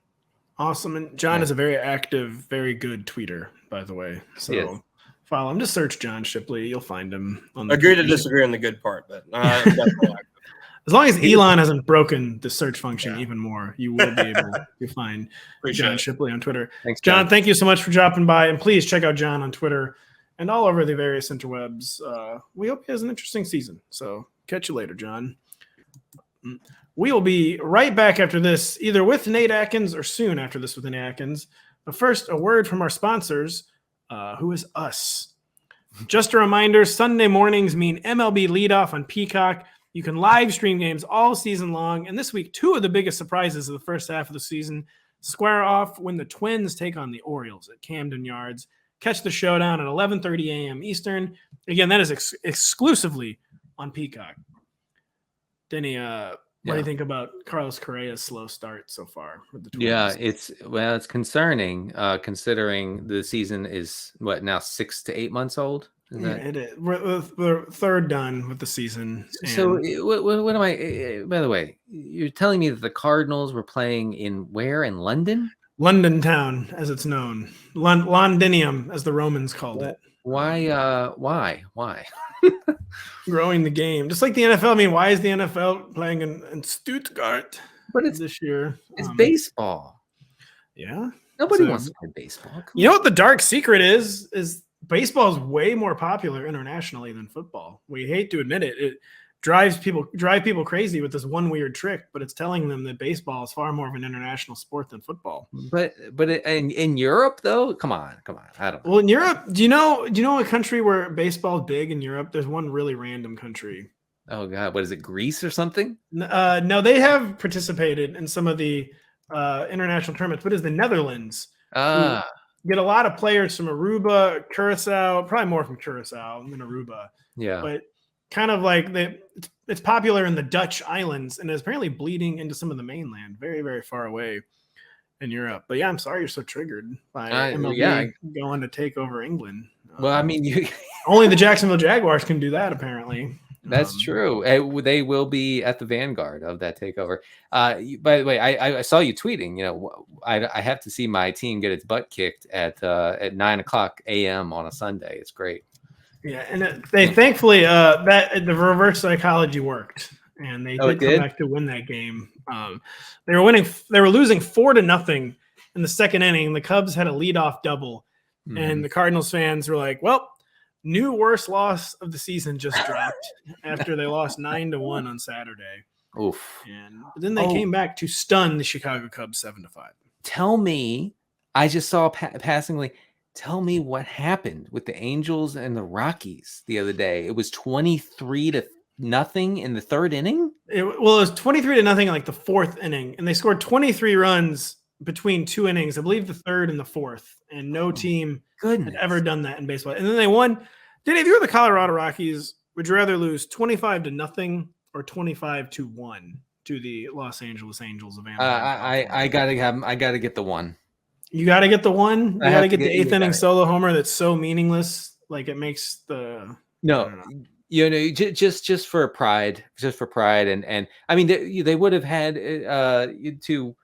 S1: Awesome. And John is a very active, very good tweeter, by the way. So follow him. Just search John Shipley. You'll find him.
S3: Agree to disagree on the good part, but definitely active.
S1: As long as Elon hasn't broken the search function even more, you will be able to find John Shipley on Twitter.
S2: Thanks,
S1: John. Thank you so much for dropping by. And please check out John on Twitter and all over the various interwebs. We hope he has an interesting season. So catch you later, John. We will be right back after this, either with Nate Atkins or soon after this with Nate Atkins. But first, a word from our sponsors, who is us. Just a reminder, Sunday mornings mean MLB leadoff on Peacock. You can live stream games all season long. And this week, 2 of the biggest surprises of the first half of the season square off when the Twins take on the Orioles at Camden Yards. Catch the showdown at 11:30 a.m. Eastern. Again, that is exclusively on Peacock. Denny, what do you think about Carlos Correa's slow start so far with the Twins?
S2: Yeah, it's concerning considering the season is now 6 to 8 months old.
S1: It is. We're third done with the season.
S2: So what am I? By the way, you're telling me that the Cardinals were playing in London?
S1: London town, as it's known. Londinium, as the Romans called it.
S2: Why?
S1: Growing the game. Just like the NFL. I mean, why is the NFL playing in Stuttgart this year?
S2: It's baseball.
S1: Yeah.
S2: Nobody wants to play baseball.
S1: You know what the dark secret is baseball is way more popular internationally than football. We hate to admit it. It drive people crazy with this one weird trick, but it's telling them that baseball is far more of an international sport than football.
S2: But in Europe though, come on. I don't know.
S1: Well, in Europe, do you know a country where baseball is big in Europe? There's one really random country.
S2: Oh God, what is it? Greece or something?
S1: No, they have participated in some of the international tournaments, but it's the Netherlands. Get a lot of players from Aruba, Curacao, probably more from Curacao than Aruba.
S2: Yeah.
S1: But kind of like it's popular in the Dutch islands and is apparently bleeding into some of the mainland, very, very far away in Europe. But yeah, I'm sorry you're so triggered by MLB going to take over England.
S2: Well, I mean,
S1: only the Jacksonville Jaguars can do that, apparently.
S2: That's true. They will be at the vanguard of that takeover. By the way, I saw you tweeting. I have to see my team get its butt kicked at 9:00 a.m. on a Sunday. It's great.
S1: Yeah, and they thankfully that the reverse psychology worked, and they did come back to win that game. They were winning. They were losing 4-0 in the second inning. The Cubs had a leadoff double, and the Cardinals fans were like, "Well." New worst loss of the season just dropped after they lost 9-1 on Saturday.
S2: Oof.
S1: And then they came back to stun the Chicago Cubs 7-5.
S2: Tell me, I just saw passingly, tell me what happened with the Angels and the Rockies the other day. It was 23-0 in the third inning?
S1: It was 23-0 in like the fourth inning, and they scored 23 runs between two innings, I believe the third and the fourth, and no team had ever done that in baseball. And then they won. Danny, if you were the Colorado Rockies, would you rather lose 25-0 or 25-1 to the Los Angeles Angels of Anaheim?
S2: I gotta get the one.
S1: You got to get the one. You got to get the eighth inning
S2: it.
S1: solo homer that's so meaningless, like it makes the
S2: just for pride, and I mean they would have had to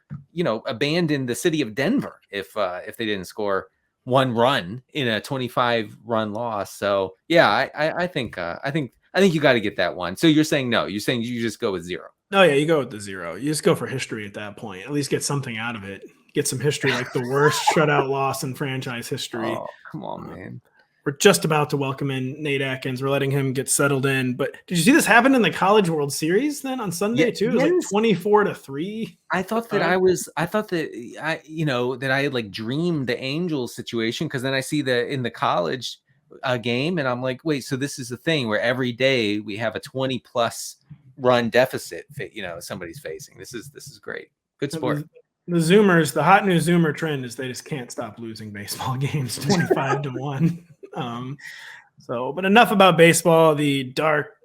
S2: abandon the city of Denver if they didn't score one run in a 25-run loss. So yeah, I think you got to get that one. So you're saying no? You're saying you just go with zero?
S1: Oh yeah, you go with the zero. You just go for history at that point. At least get something out of it. Get some history, like the worst shutout loss in franchise history.
S2: Oh, come on, man.
S1: We're just about to welcome in Nate Atkins. We're letting him get settled in. But did you see this happen in the College World Series then on Sunday too? It was like 24-3.
S2: I thought that I had like dreamed the Angels situation, because then I see in the college game and I'm like, wait, so this is the thing where every day we have a 20+ run deficit somebody's facing. This is great. Good sport.
S1: The Zoomers, the hot new Zoomer trend is they just can't stop losing baseball games 25-1. But enough about baseball, the dark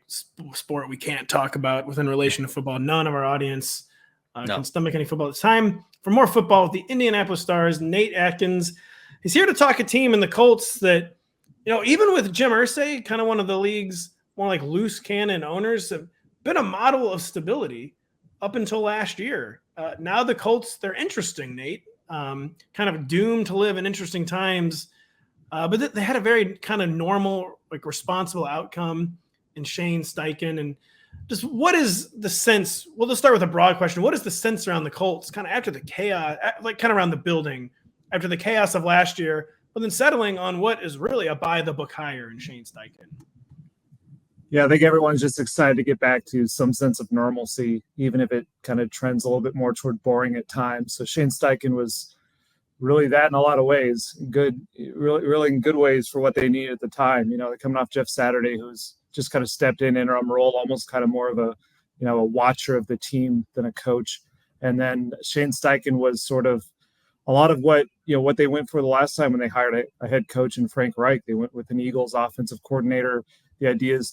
S1: sport we can't talk about within relation to football. None of our audience can stomach any football. It's time for more football with the Indianapolis Stars. Nate Atkins, he's here to talk a team in the Colts that, even with Jim Irsay, kind of one of the league's more like loose cannon owners, have been a model of stability up until last year. Now the Colts, they're interesting, Nate. Kind of doomed to live in interesting times. But they had a very kind of normal, responsible outcome in Shane Steichen. And just what is the sense? Well, let's start with a broad question. What is the sense around the Colts kind of after the chaos, kind of around the building, after the chaos of last year, but then settling on what is really a by-the-book hire in Shane Steichen?
S4: Yeah, I think everyone's just excited to get back to some sense of normalcy, even if it kind of trends a little bit more toward boring at times. So Shane Steichen was really that in a lot of ways, really in good ways for what they needed at the time. They're coming off Jeff Saturday, who's just kind of stepped in interim role, almost kind of more of a watcher of the team than a coach. And then Shane Steichen was sort of a lot of what they went for the last time when they hired a head coach in Frank Reich. They went with an Eagles offensive coordinator. The idea is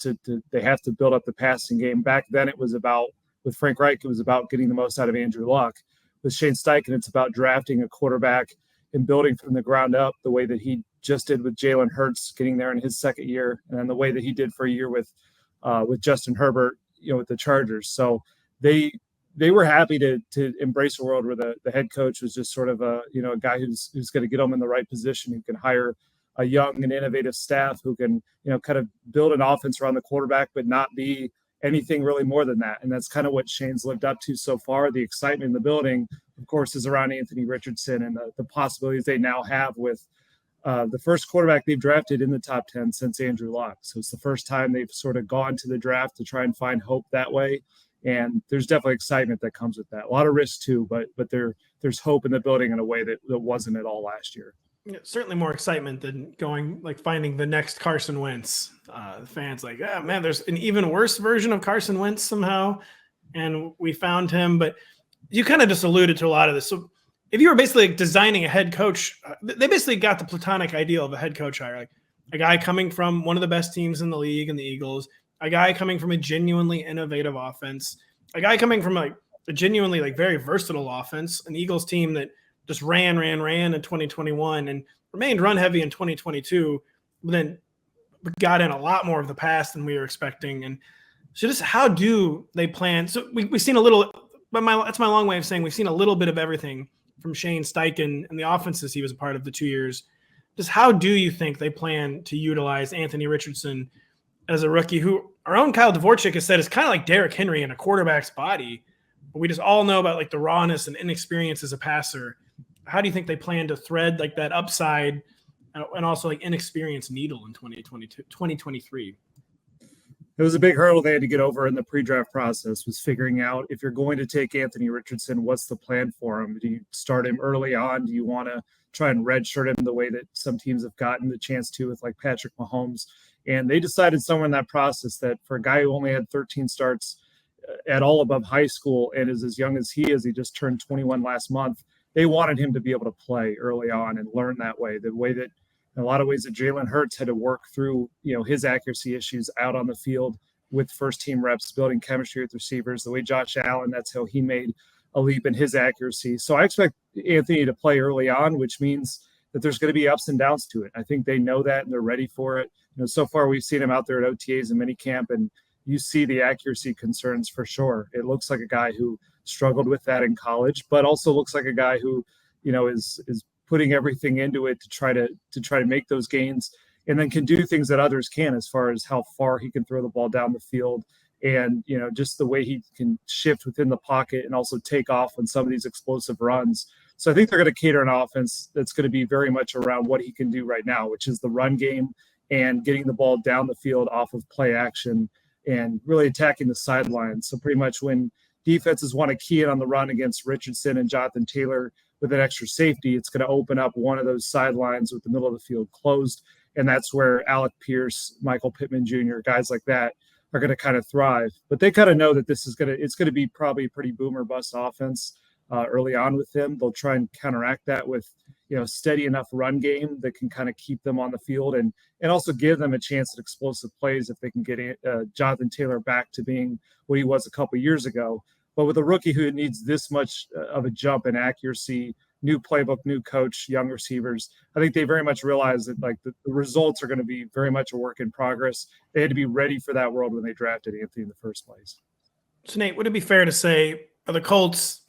S4: they have to build up the passing game. Back then it was about, with Frank Reich, it was about getting the most out of Andrew Luck. With Shane Steichen, it's about drafting a quarterback and building from the ground up the way that he just did with Jalen Hurts, getting there in his second year, and then the way that he did for a year with Justin Herbert, with the Chargers. So they were happy to embrace a world where the head coach was just sort of a guy who's going to get them in the right position, who can hire a young and innovative staff, who can kind of build an offense around the quarterback, but not be anything really more than that. And that's kind of what Shane's lived up to so far. The excitement in the building, of course, is around Anthony Richardson and the possibilities they now have with the first quarterback they've drafted in the top 10 since Andrew Luck. So it's the first time they've sort of gone to the draft to try and find hope that way. And there's definitely excitement that comes with that. A lot of risk too, but there's hope in the building in a way that wasn't at all last year.
S1: Certainly more excitement than finding the next Carson Wentz. The fans man, there's an even worse version of Carson Wentz somehow, and we found him. But you kind of just alluded to a lot of this. So if you were basically designing a head coach, they basically got the platonic ideal of a head coach hire, a guy coming from one of the best teams in the league in the Eagles, a guy coming from a genuinely innovative offense, a guy coming from a genuinely very versatile offense, an Eagles team that just ran in 2021 and remained run heavy in 2022, but then got in a lot more of the pass than we were expecting. And so just how do they plan? So we've seen a little, but that's my long way of saying we've seen a little bit of everything from Shane Steichen and the offenses he was a part of the 2 years. Just how do you think they plan to utilize Anthony Richardson as a rookie, who our own Kyle Dvorchak has said is kind of like Derrick Henry in a quarterback's body, but we just all know about the rawness and inexperience as a passer. How do you think they plan to thread that upside and also inexperienced needle in 2023?
S4: It was a big hurdle they had to get over in the pre-draft process, was figuring out, if you're going to take Anthony Richardson, what's the plan for him? Do you start him early on? Do you want to try and redshirt him the way that some teams have gotten the chance to with Patrick Mahomes And they decided somewhere in that process that for a guy who only had 13 starts at all above high school and is as young as he just turned 21 last month, they wanted him to be able to play early on and learn that way, the way that in a lot of ways that Jalen Hurts had to work through, his accuracy issues out on the field with first team reps, building chemistry with receivers, the way Josh Allen, that's how he made a leap in his accuracy. So I expect Anthony to play early on, which means that there's going to be ups and downs to it. I think they know that and they're ready for it. So far we've seen him out there at OTAs and minicamp, and you see the accuracy concerns for sure. It looks like a guy who struggled with that in college, but also looks like a guy who, is putting everything into it to try to make those gains, and then can do things that others can as far as how far he can throw the ball down the field, and just the way he can shift within the pocket and also take off on some of these explosive runs. So I think they're going to cater an offense that's going to be very much around what he can do right now, which is the run game and getting the ball down the field off of play action and really attacking the sidelines. So pretty much when defenses want to key in on the run against Richardson and Jonathan Taylor with an extra safety, it's going to open up one of those sidelines with the middle of the field closed. And that's where Alec Pierce, Michael Pittman Jr., guys like that are going to kind of thrive. But they kind of know that it's going to be probably a pretty boomer bust offense early on with him. They'll try and counteract that with, steady enough run game that can kind of keep them on the field and also give them a chance at explosive plays if they can get Jonathan Taylor back to being what he was a couple years ago. But with a rookie who needs this much of a jump in accuracy, new playbook, new coach, young receivers, I think they very much realize that the results are going to be very much a work in progress. They had to be ready for that world when they drafted Anthony in the first place.
S1: So Nate, would it be fair to say, are the Colts,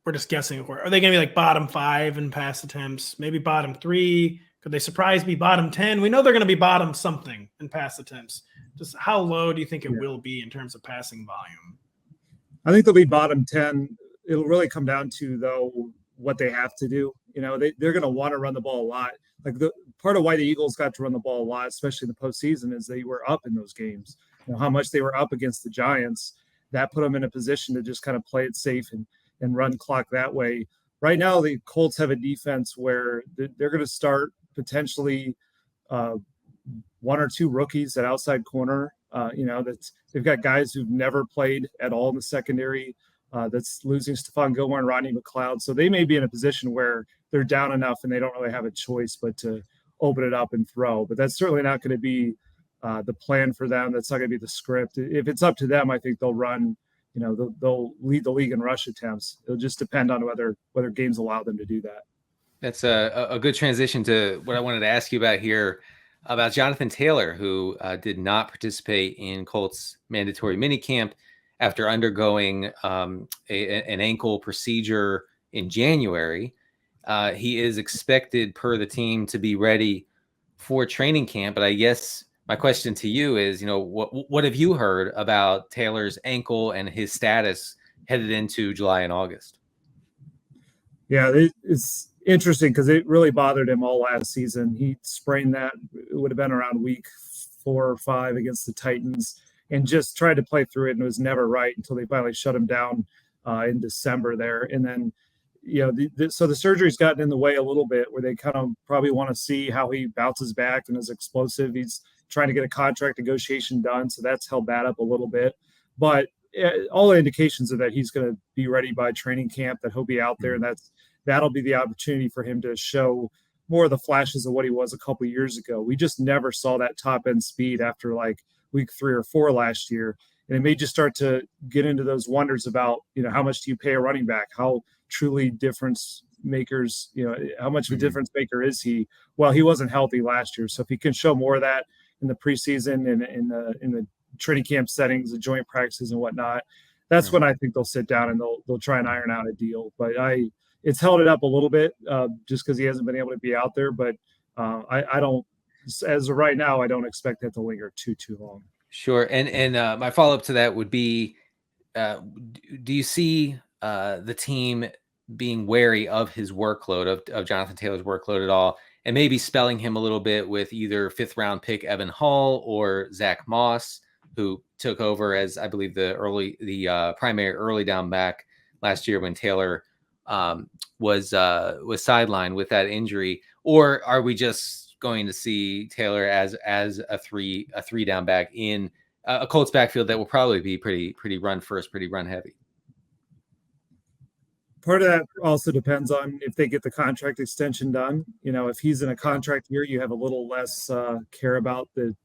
S1: we're just guessing, are they going to be bottom 5 in pass attempts, maybe bottom 3? Could they surprise be bottom 10? We know they're going to be bottom something in pass attempts. Just how low do you think it will be in terms of passing volume?
S4: I think they'll be bottom 10. It'll really come down to, though, what they have to do. They're going to want to run the ball a lot. The part of why the Eagles got to run the ball a lot, especially in the postseason, is they were up in those games. How much they were up against the Giants, that put them in a position to just kind of play it safe and run clock that way. Right now, the Colts have a defense where they're going to start potentially one or two rookies at outside corner. They've got guys who've never played at all in the secondary. That's losing Stephon Gilmore and Rodney McLeod. So they may be in a position where they're down enough and they don't really have a choice but to open it up and throw. But that's certainly not going to be the plan for them. That's not going to be the script. If it's up to them, I think they'll run, they'll lead the league in rush attempts. It'll just depend on whether games allow them to do that.
S2: That's a good transition to what I wanted to ask you about here, about Jonathan Taylor, who did not participate in Colts mandatory minicamp after undergoing an ankle procedure in January. He is expected per the team to be ready for training camp. But I guess my question to you is, what have you heard about Taylor's ankle and his status headed into July and August?
S4: Yeah, it's interesting because it really bothered him all last season. He sprained that. It would have been around week 4 or 5 against the Titans, and just tried to play through it, and it was never right until they finally shut him down in December there. And then, so the surgery's gotten in the way a little bit, where they kind of probably want to see how he bounces back and is explosive. He's trying to get a contract negotiation done, so that's held that up a little bit. But all the indications are that he's going to be ready by training camp, that he'll be out there, and that'll be the opportunity for him to show more of the flashes of what he was a couple of years ago. We just never saw that top end speed after week 3 or 4 last year. And it made you start to get into those wonders about, how much do you pay a running back? How truly difference makers, how much of a difference maker is he? Well, he wasn't healthy last year. So if he can show more of that in the preseason and in the training camp settings, the joint practices and whatnot, that's when I think they'll sit down and they'll try and iron out a deal. But it's held it up a little bit just because he hasn't been able to be out there. But I don't, as of right now, I don't expect that to linger too long.
S2: Sure. And my follow-up to that would be, do you see the team being wary of his workload, of Jonathan Taylor's workload at all, and maybe spelling him a little bit with either 5th round pick Evan Hall or Zach Moss, who took over as, I believe, the primary early down back last year when Taylor was sidelined with that injury? Or are we just going to see Taylor as a three down back in a Colts backfield that will probably be pretty run first, pretty run heavy.
S4: Part of that also depends on if they get the contract extension done. If he's in a contract year, you have a little less care about the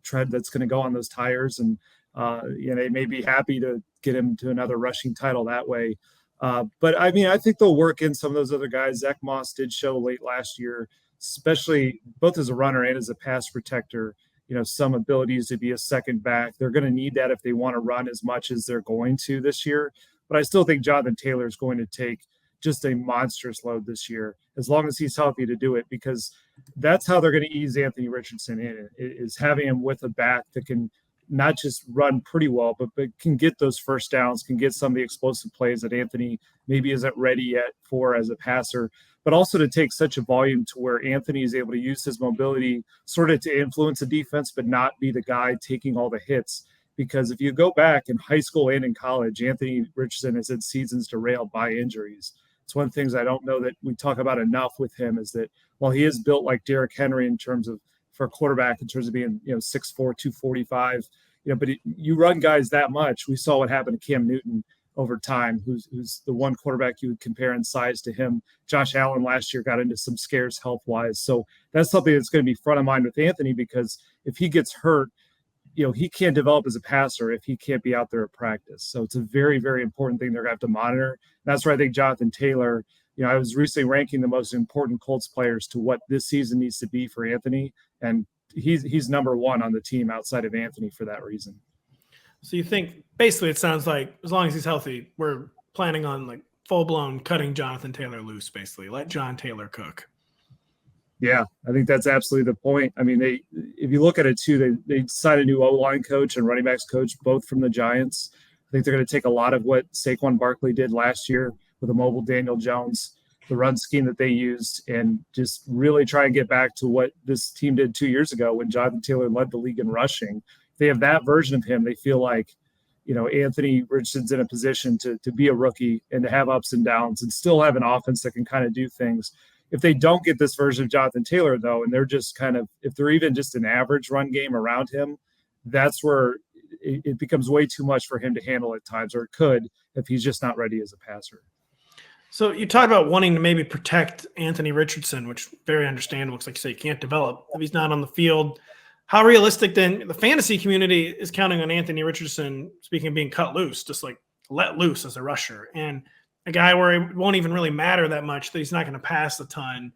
S4: tread that's going to go on those tires, and they may be happy to get him to another rushing title that way. But I think they'll work in some of those other guys. Zach Moss did show late last year, especially both as a runner and as a pass protector, some abilities to be a second back. They're going to need that if they want to run as much as they're going to this year. But I still think Jonathan Taylor is going to take just a monstrous load this year, as long as he's healthy to do it, because that's how they're going to ease Anthony Richardson in, is having him with a back that can not just run pretty well, but can get those first downs, can get some of the explosive plays that Anthony maybe isn't ready yet for as a passer, but also to take such a volume to where Anthony is able to use his mobility sort of to influence the defense, but not be the guy taking all the hits. Because if you go back in high school and in college, Anthony Richardson has had seasons derailed by injuries. It's one of the things I don't know that we talk about enough with him, is that while he is built like Derrick Henry in terms of, for a quarterback, in terms of being 6'4", 245, but you run guys that much. We saw what happened to Cam Newton over time, who's the one quarterback you would compare in size to him. Josh Allen last year got into some scares health-wise. So that's something that's going to be front of mind with Anthony, because if he gets hurt, he can't develop as a passer if he can't be out there at practice. So it's a very, very important thing they're going to have to monitor. And that's where I think Jonathan Taylor, I was recently ranking the most important Colts players to what this season needs to be for Anthony. And he's number one on the team outside of Anthony for that reason.
S1: So you think, basically, it sounds like as long as he's healthy, we're planning on like full-blown cutting Jonathan Taylor loose, basically. Let John Taylor cook.
S4: Yeah, I think that's absolutely the point. If you look at it too, they signed a new O-line coach and running backs coach, both from the Giants. I think they're going to take a lot of what Saquon Barkley did last year with a mobile Daniel Jones, the run scheme that they used, and just really try and get back to what this team did 2 years ago when Jonathan Taylor led the league in rushing. If they have that version of him, they feel like, Anthony Richardson's in a position to be a rookie and to have ups and downs and still have an offense that can kind of do things. If they don't get this version of Jonathan Taylor, though, and they're just if they're even just an average run game around him, that's where it becomes way too much for him to handle at times, or it could if he's just not ready as a passer.
S1: So you talk about wanting to maybe protect Anthony Richardson, which very understandable. Looks like you say he can't develop if he's not on the field. How realistic then? The fantasy community is counting on Anthony Richardson, speaking of being cut loose, just like let loose as a rusher. And a guy where it won't even really matter that much, that he's not going to pass a ton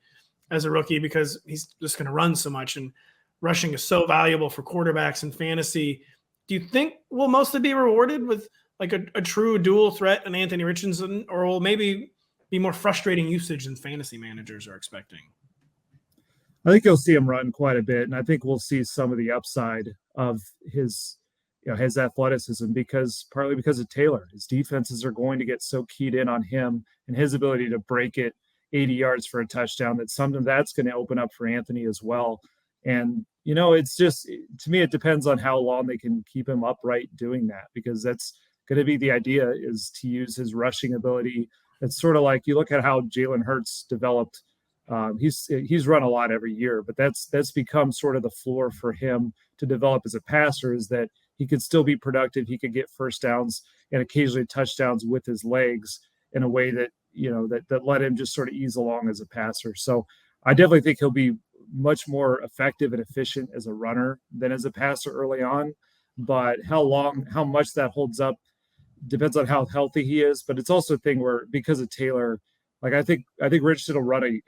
S1: as a rookie because he's just going to run so much. And rushing is so valuable for quarterbacks in fantasy. Do you think we'll mostly be rewarded with like a true dual threat in Anthony Richardson, or will maybe be more frustrating usage than fantasy managers are expecting?
S4: I think you'll see him run quite a bit, and I think we'll see some of the upside of his athleticism, partly because of Taylor. His defenses are going to get so keyed in on him and his ability to break it 80 yards for a touchdown that something that's going to open up for Anthony as well. And, it's just, to me, it depends on how long they can keep him upright doing that, because that's going to be the idea, is to use his rushing ability. It's sort of like you look at how Jalen Hurts developed. He's run a lot every year, but that's become sort of the floor for him to develop as a passer, is that he could still be productive. He could get first downs and occasionally touchdowns with his legs in a way that, that let him just sort of ease along as a passer. So I definitely think he'll be much more effective and efficient as a runner than as a passer early on. But how much that holds up depends on how healthy he is. But it's also a thing where, because of Taylor, like I think Richardson will run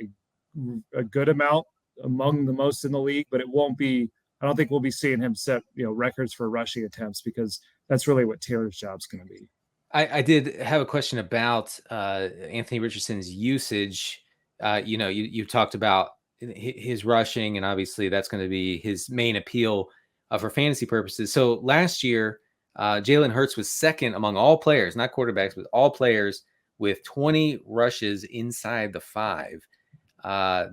S4: a good amount, among the most in the league, but it won't be. I don't think we'll be seeing him set records for rushing attempts, because that's really what Taylor's job's going to be.
S2: I did have a question about Anthony Richardson's usage. You talked about his rushing, and obviously that's going to be his main appeal for fantasy purposes. So last year, Jalen Hurts was second among all players, not quarterbacks, but all players, with 20 rushes inside the 5.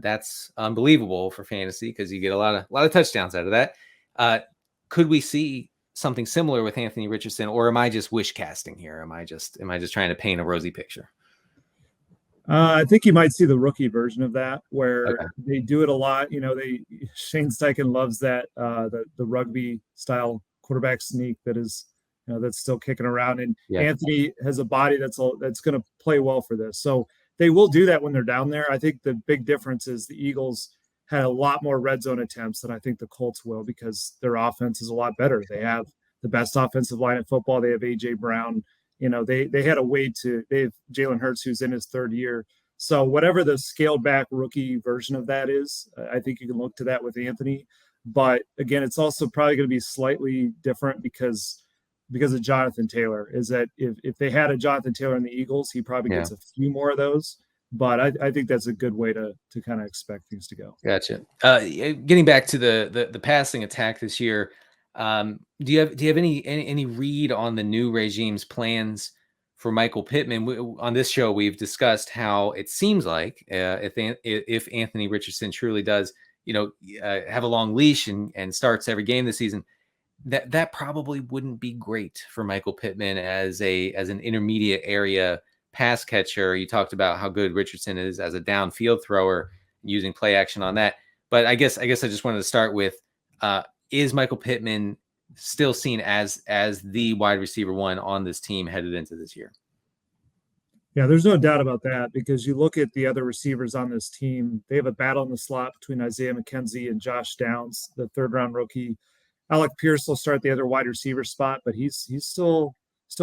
S2: That's unbelievable for fantasy, because you get a lot of touchdowns out of that. Could we see something similar with Anthony Richardson, or am I just wish casting here? Am I just trying to paint a rosy picture?
S4: I think you might see the rookie version of that, where
S2: Okay.
S4: they do it a lot. Shane Steichen loves that the rugby style quarterback sneak that is, that's still kicking around. And
S2: Yeah.
S4: Anthony has a body that's going to play well for this. So they will do that when they're down there. I think the big difference is the Eagles had a lot more red zone attempts than I think the Colts will, because their offense is a lot better. They have the best offensive line in football. They have AJ Brown. They had a way to. They have Jalen Hurts, who's in his third year. So whatever the scaled back rookie version of that is, I think you can look to that with Anthony. But again, it's also probably going to be slightly different because of Jonathan Taylor. Is that if they had a Jonathan Taylor in the Eagles, he probably gets a few more of those. But I think that's a good way to kind of expect things to go.
S2: Gotcha. Getting back to the passing attack this year, do you have any read on the new regime's plans for Michael Pittman? On this show, we've discussed how it seems like if Anthony Richardson truly does, have a long leash and starts every game this season, that probably wouldn't be great for Michael Pittman as an intermediate area pass catcher. You talked about how good Richardson is as a downfield thrower, using play action on that. But I guess I just wanted to start with, is Michael Pittman still seen as the wide receiver one on this team headed into this year?
S4: Yeah, there's no doubt about that, because you look at the other receivers on this team, they have a battle in the slot between Isaiah McKenzie and Josh Downs, the third-round rookie. Alec Pierce will start the other wide receiver spot, but he's still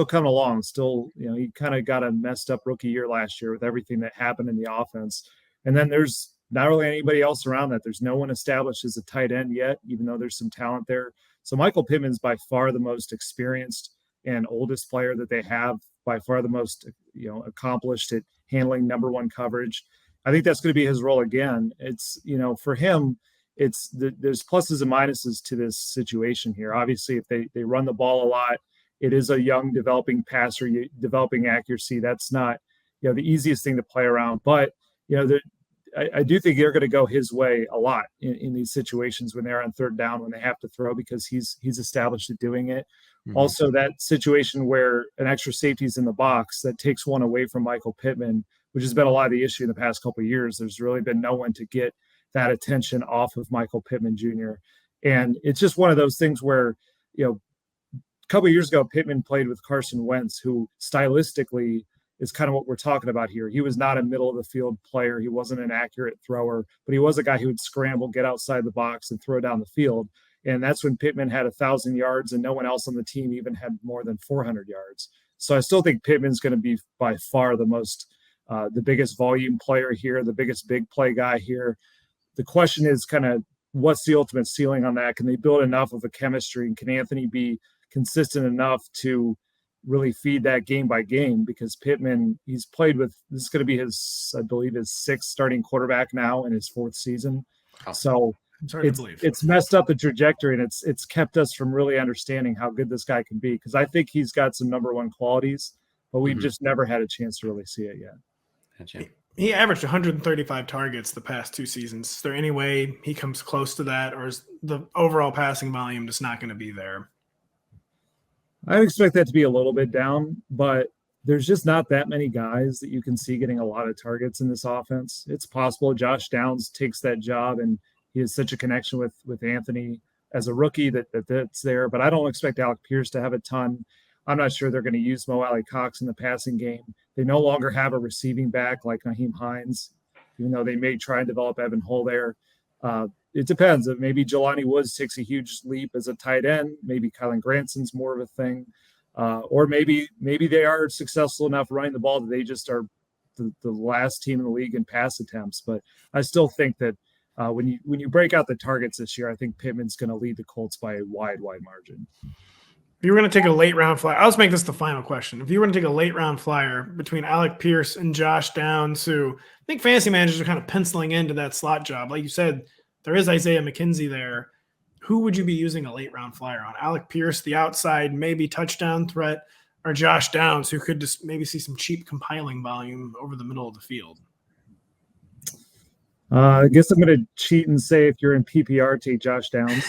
S4: coming along. Still, he kind of got a messed up rookie year last year with everything that happened in the offense. And then there's not really anybody else around that. There's no one established as a tight end yet, even though there's some talent there. So Michael Pittman's by far the most experienced and oldest player that they have, by far the most, accomplished at handling number one coverage. I think that's going to be his role again. It's, for him, there's pluses and minuses to this situation here. Obviously, if they run the ball a lot, it is a young developing passer, developing accuracy. That's not, the easiest thing to play around. But, I do think they're going to go his way a lot in these situations when they're on third down, when they have to throw, because he's established at doing it. Mm-hmm. Also, that situation where an extra safety is in the box, that takes one away from Michael Pittman, which has been a lot of the issue in the past couple of years. There's really been no one to get that attention off of Michael Pittman Jr. And it's just one of those things where, a couple of years ago, Pittman played with Carson Wentz, who stylistically is kind of what we're talking about here. He was not a middle of the field player. He wasn't an accurate thrower, but he was a guy who would scramble, get outside the box, and throw down the field. And that's when Pittman had 1,000 yards, and no one else on the team even had more than 400 yards. So I still think Pittman's going to be by far the biggest volume player here, the biggest big play guy here. The question is kind of, what's the ultimate ceiling on that? Can they build enough of a chemistry, and can Anthony be consistent enough to really feed that game by game? Because Pittman, he's played with, this is going to be I believe his sixth starting quarterback now in his fourth season. Oh, so it's messed up the trajectory, and it's kept us from really understanding how good this guy can be, because I think he's got some number one qualities, but we've just never had a chance to really see it yet.
S2: Gotcha.
S1: He averaged 135 targets the past two seasons. Is there any way he comes close to that, or is the overall passing volume just not going to be there?
S4: I expect that to be a little bit down, but there's just not that many guys that you can see getting a lot of targets in this offense. It's possible Josh Downs takes that job, and he has such a connection with Anthony as a rookie that's there. But I don't expect Alec Pierce to have a ton. I'm not sure they're going to use Mo Alley Cox in the passing game. They no longer have a receiving back like Naheem Hines, even though they may try and develop Evan Hull there. It depends. Maybe Jelani Woods takes a huge leap as a tight end. Maybe Kylan Granson's more of a thing. Or maybe they are successful enough running the ball that they just are the last team in the league in pass attempts. But I still think that when you break out the targets this year, I think Pittman's going to lead the Colts by a wide margin.
S1: If you were going to take a late round flyer, I'll just make this the final question. If you were going to take a late round flyer between Alec Pierce and Josh Downs, who I think fantasy managers are kind of penciling into that slot job, like you said, there is Isaiah McKenzie there. Who would you be using a late round flyer on? Alec Pierce, the outside, maybe touchdown threat, or Josh Downs, who could just maybe see some cheap compiling volume over the middle of the field?
S4: I guess I'm going to cheat and say, if you're in PPR, take Josh Downs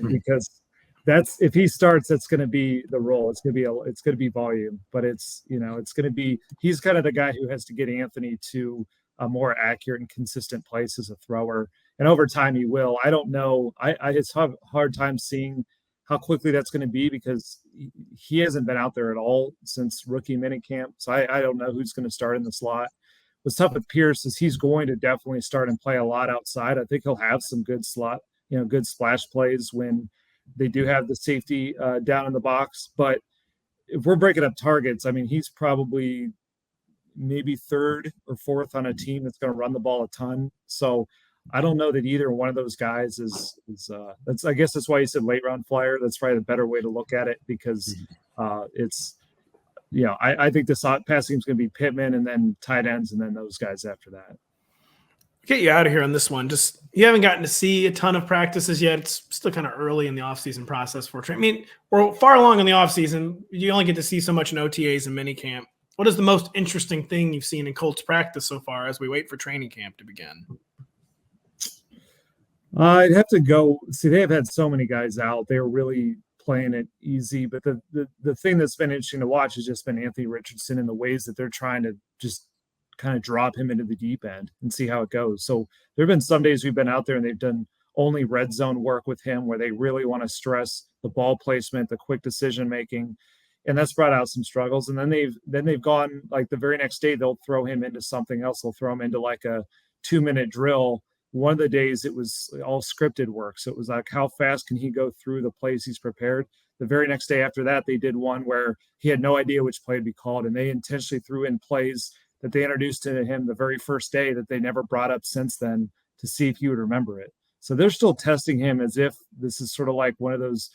S4: because that's if he starts, that's going to be the role. It's going to be volume, but it's going to be he's kind of the guy who has to get Anthony to a more accurate and consistent place as a thrower, and over time he will. I don't know. I just have a hard time seeing how quickly that's going to be because he hasn't been out there at all since rookie minicamp. So I don't know who's going to start in the slot. What's tough with Pierce is he's going to definitely start and play a lot outside. I think he'll have some good slot, good splash plays when they do have the safety down in the box. But if we're breaking up targets, I mean, he's probably maybe third or fourth on a team that's going to run the ball a ton. So I don't know that either one of those guys is that's, I guess that's why you said late round flyer. That's probably the better way to look at it because it's, I think this passing is going to be Pittman and then tight ends and then those guys after that.
S1: Get you out of here on this one. Just you haven't gotten to see a ton of practices yet. It's still kind of early in the offseason process for training. I mean, we're far along in the offseason. You only get to see so much in OTAs and minicamp. What is the most interesting thing you've seen in Colts practice so far as we wait for training camp to begin?
S4: I'd have to go see. They have had so many guys out. They're really playing it easy. But the thing that's been interesting to watch has just been Anthony Richardson and the ways that they're trying to just kind of drop him into the deep end and see how it goes. So there have been some days we've been out there and they've done only red zone work with him where they really want to stress the ball placement, the quick decision making. And that's brought out some struggles. And then they've gone like the very next day, they'll throw him into something else. They'll throw him into like a 2-minute drill. One of the days it was all scripted work. So it was like, how fast can he go through the plays he's prepared? The very next day after that, they did one where he had no idea which play to be called. And they intentionally threw in plays that they introduced to him the very first day that they never brought up since then to see if he would remember it. So they're still testing him as if this is sort of like one of those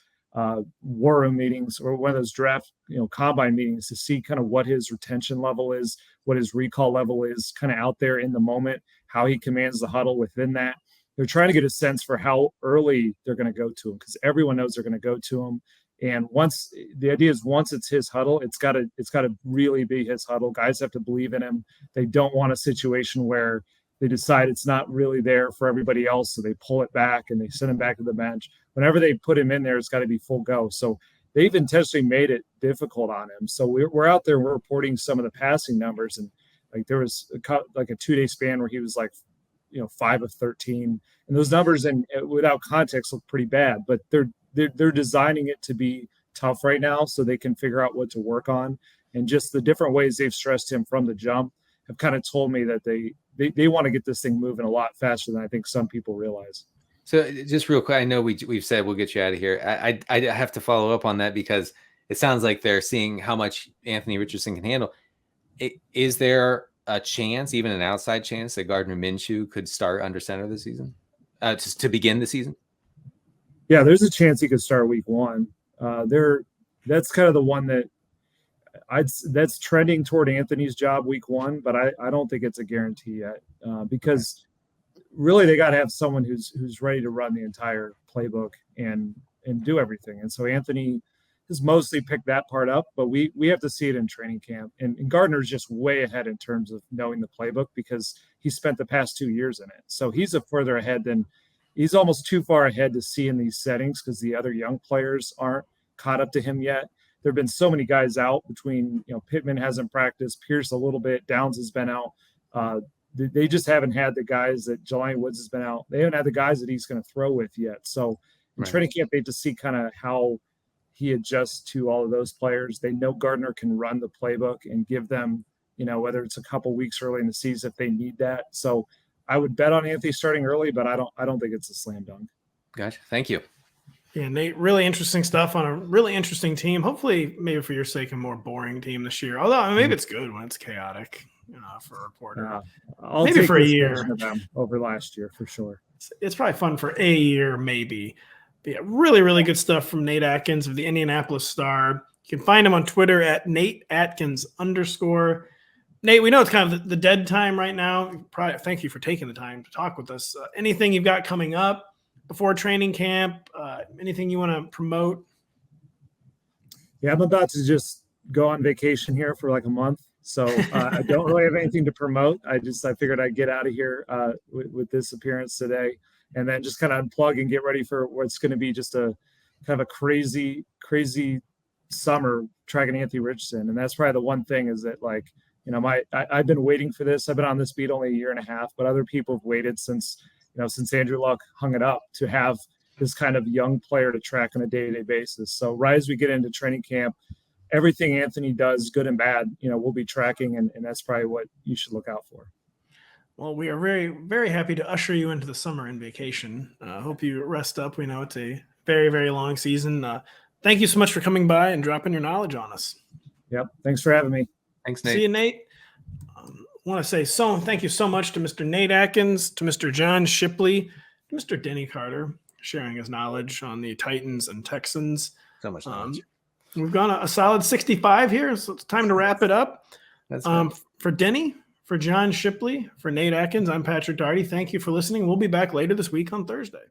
S4: war room meetings or one of those draft, combine meetings to see kind of what his retention level is, what his recall level is kind of out there in the moment, how he commands the huddle within that. They're trying to get a sense for how early they're going to go to him because everyone knows they're going to go to him. And once it's his huddle, it's got to really be his huddle. Guys have to believe in him. They don't want a situation where they decide it's not really there for everybody else. So they pull it back and they send him back to the bench. Whenever they put him in there, it's got to be full go. So they've intentionally made it difficult on him. So we're out there, we're reporting some of the passing numbers. And like there was a 2-day span where he was like, 5 of 13. And those numbers and without context look pretty bad, but they're designing it to be tough right now so they can figure out what to work on. And just the different ways they've stressed him from the jump have kind of told me that they want to get this thing moving a lot faster than I think some people realize. So
S2: just real quick, I know we've said we'll get you out of here. I have to follow up on that because it sounds like they're seeing how much Anthony Richardson can handle. Is there a chance, even an outside chance, that Gardner Minshew could start under center this season, to begin the season?
S4: Yeah, there's a chance he could start week 1. That's kind of the one that that's trending toward Anthony's job week 1, but I don't think it's a guarantee yet because really they got to have someone who's ready to run the entire playbook and do everything. And so Anthony has mostly picked that part up, but we have to see it in training camp. And Gardner's just way ahead in terms of knowing the playbook because he spent the past 2 years in it. So he's further ahead than he's almost too far ahead to see in these settings because the other young players aren't caught up to him yet. There have been so many guys out between, Pittman hasn't practiced, Pierce a little bit, Downs has been out. They just haven't had the guys that Jelani Woods has been out. They haven't had the guys that he's going to throw with yet. So in training camp, they have to see kind of how he adjusts to all of those players. They know Gardner can run the playbook and give them, whether it's a couple weeks early in the season if they need that. So I would bet on Anthony starting early, but I don't think it's a slam dunk.
S2: Gotcha. Thank you.
S1: Yeah, Nate, really interesting stuff on a really interesting team. Hopefully, maybe for your sake, a more boring team this year. Although maybe it's good when it's chaotic, for a reporter.
S4: I'll
S1: maybe
S4: take
S1: for a year
S4: them over last year for sure.
S1: It's probably fun for a year, maybe. But yeah, really, really good stuff from Nate Atkins of the Indianapolis Star. You can find him on Twitter at @NateAtkins_. Nate, we know it's kind of the dead time right now. Thank you for taking the time to talk with us. Anything you've got coming up before training camp? Anything you want to promote?
S4: Yeah, I'm about to just go on vacation here for like a month. So I don't really have anything to promote. I figured I'd get out of here with this appearance today and then just kind of unplug and get ready for what's going to be just a kind of a crazy summer tracking Anthony Richardson. And that's probably the one thing is that, like, you know, I've been waiting for this. I've been on this beat only a year and a half, but other people have waited since Andrew Luck hung it up to have this kind of young player to track on a day-to-day basis. So right as we get into training camp, everything Anthony does, good and bad, we'll be tracking, and that's probably what you should look out for.
S1: Well, we are very, very happy to usher you into the summer and vacation. Hope you rest up. We know it's a very, very long season. Thank you so much for coming by and dropping your knowledge on us.
S4: Yep. Thanks for having me.
S2: Thanks, Nate.
S1: See you, Nate. I want to say thank you so much to Mr. Nate Atkins, to Mr. John Shipley, to Mr. Denny Carter, sharing his knowledge on the Titans and Texans.
S2: So much knowledge.
S1: We've gone a solid 65 here, so it's time to wrap it up.
S2: That's right.
S1: For Denny, for John Shipley, for Nate Atkins, I'm Patrick Daugherty. Thank you for listening. We'll be back later this week on Thursday.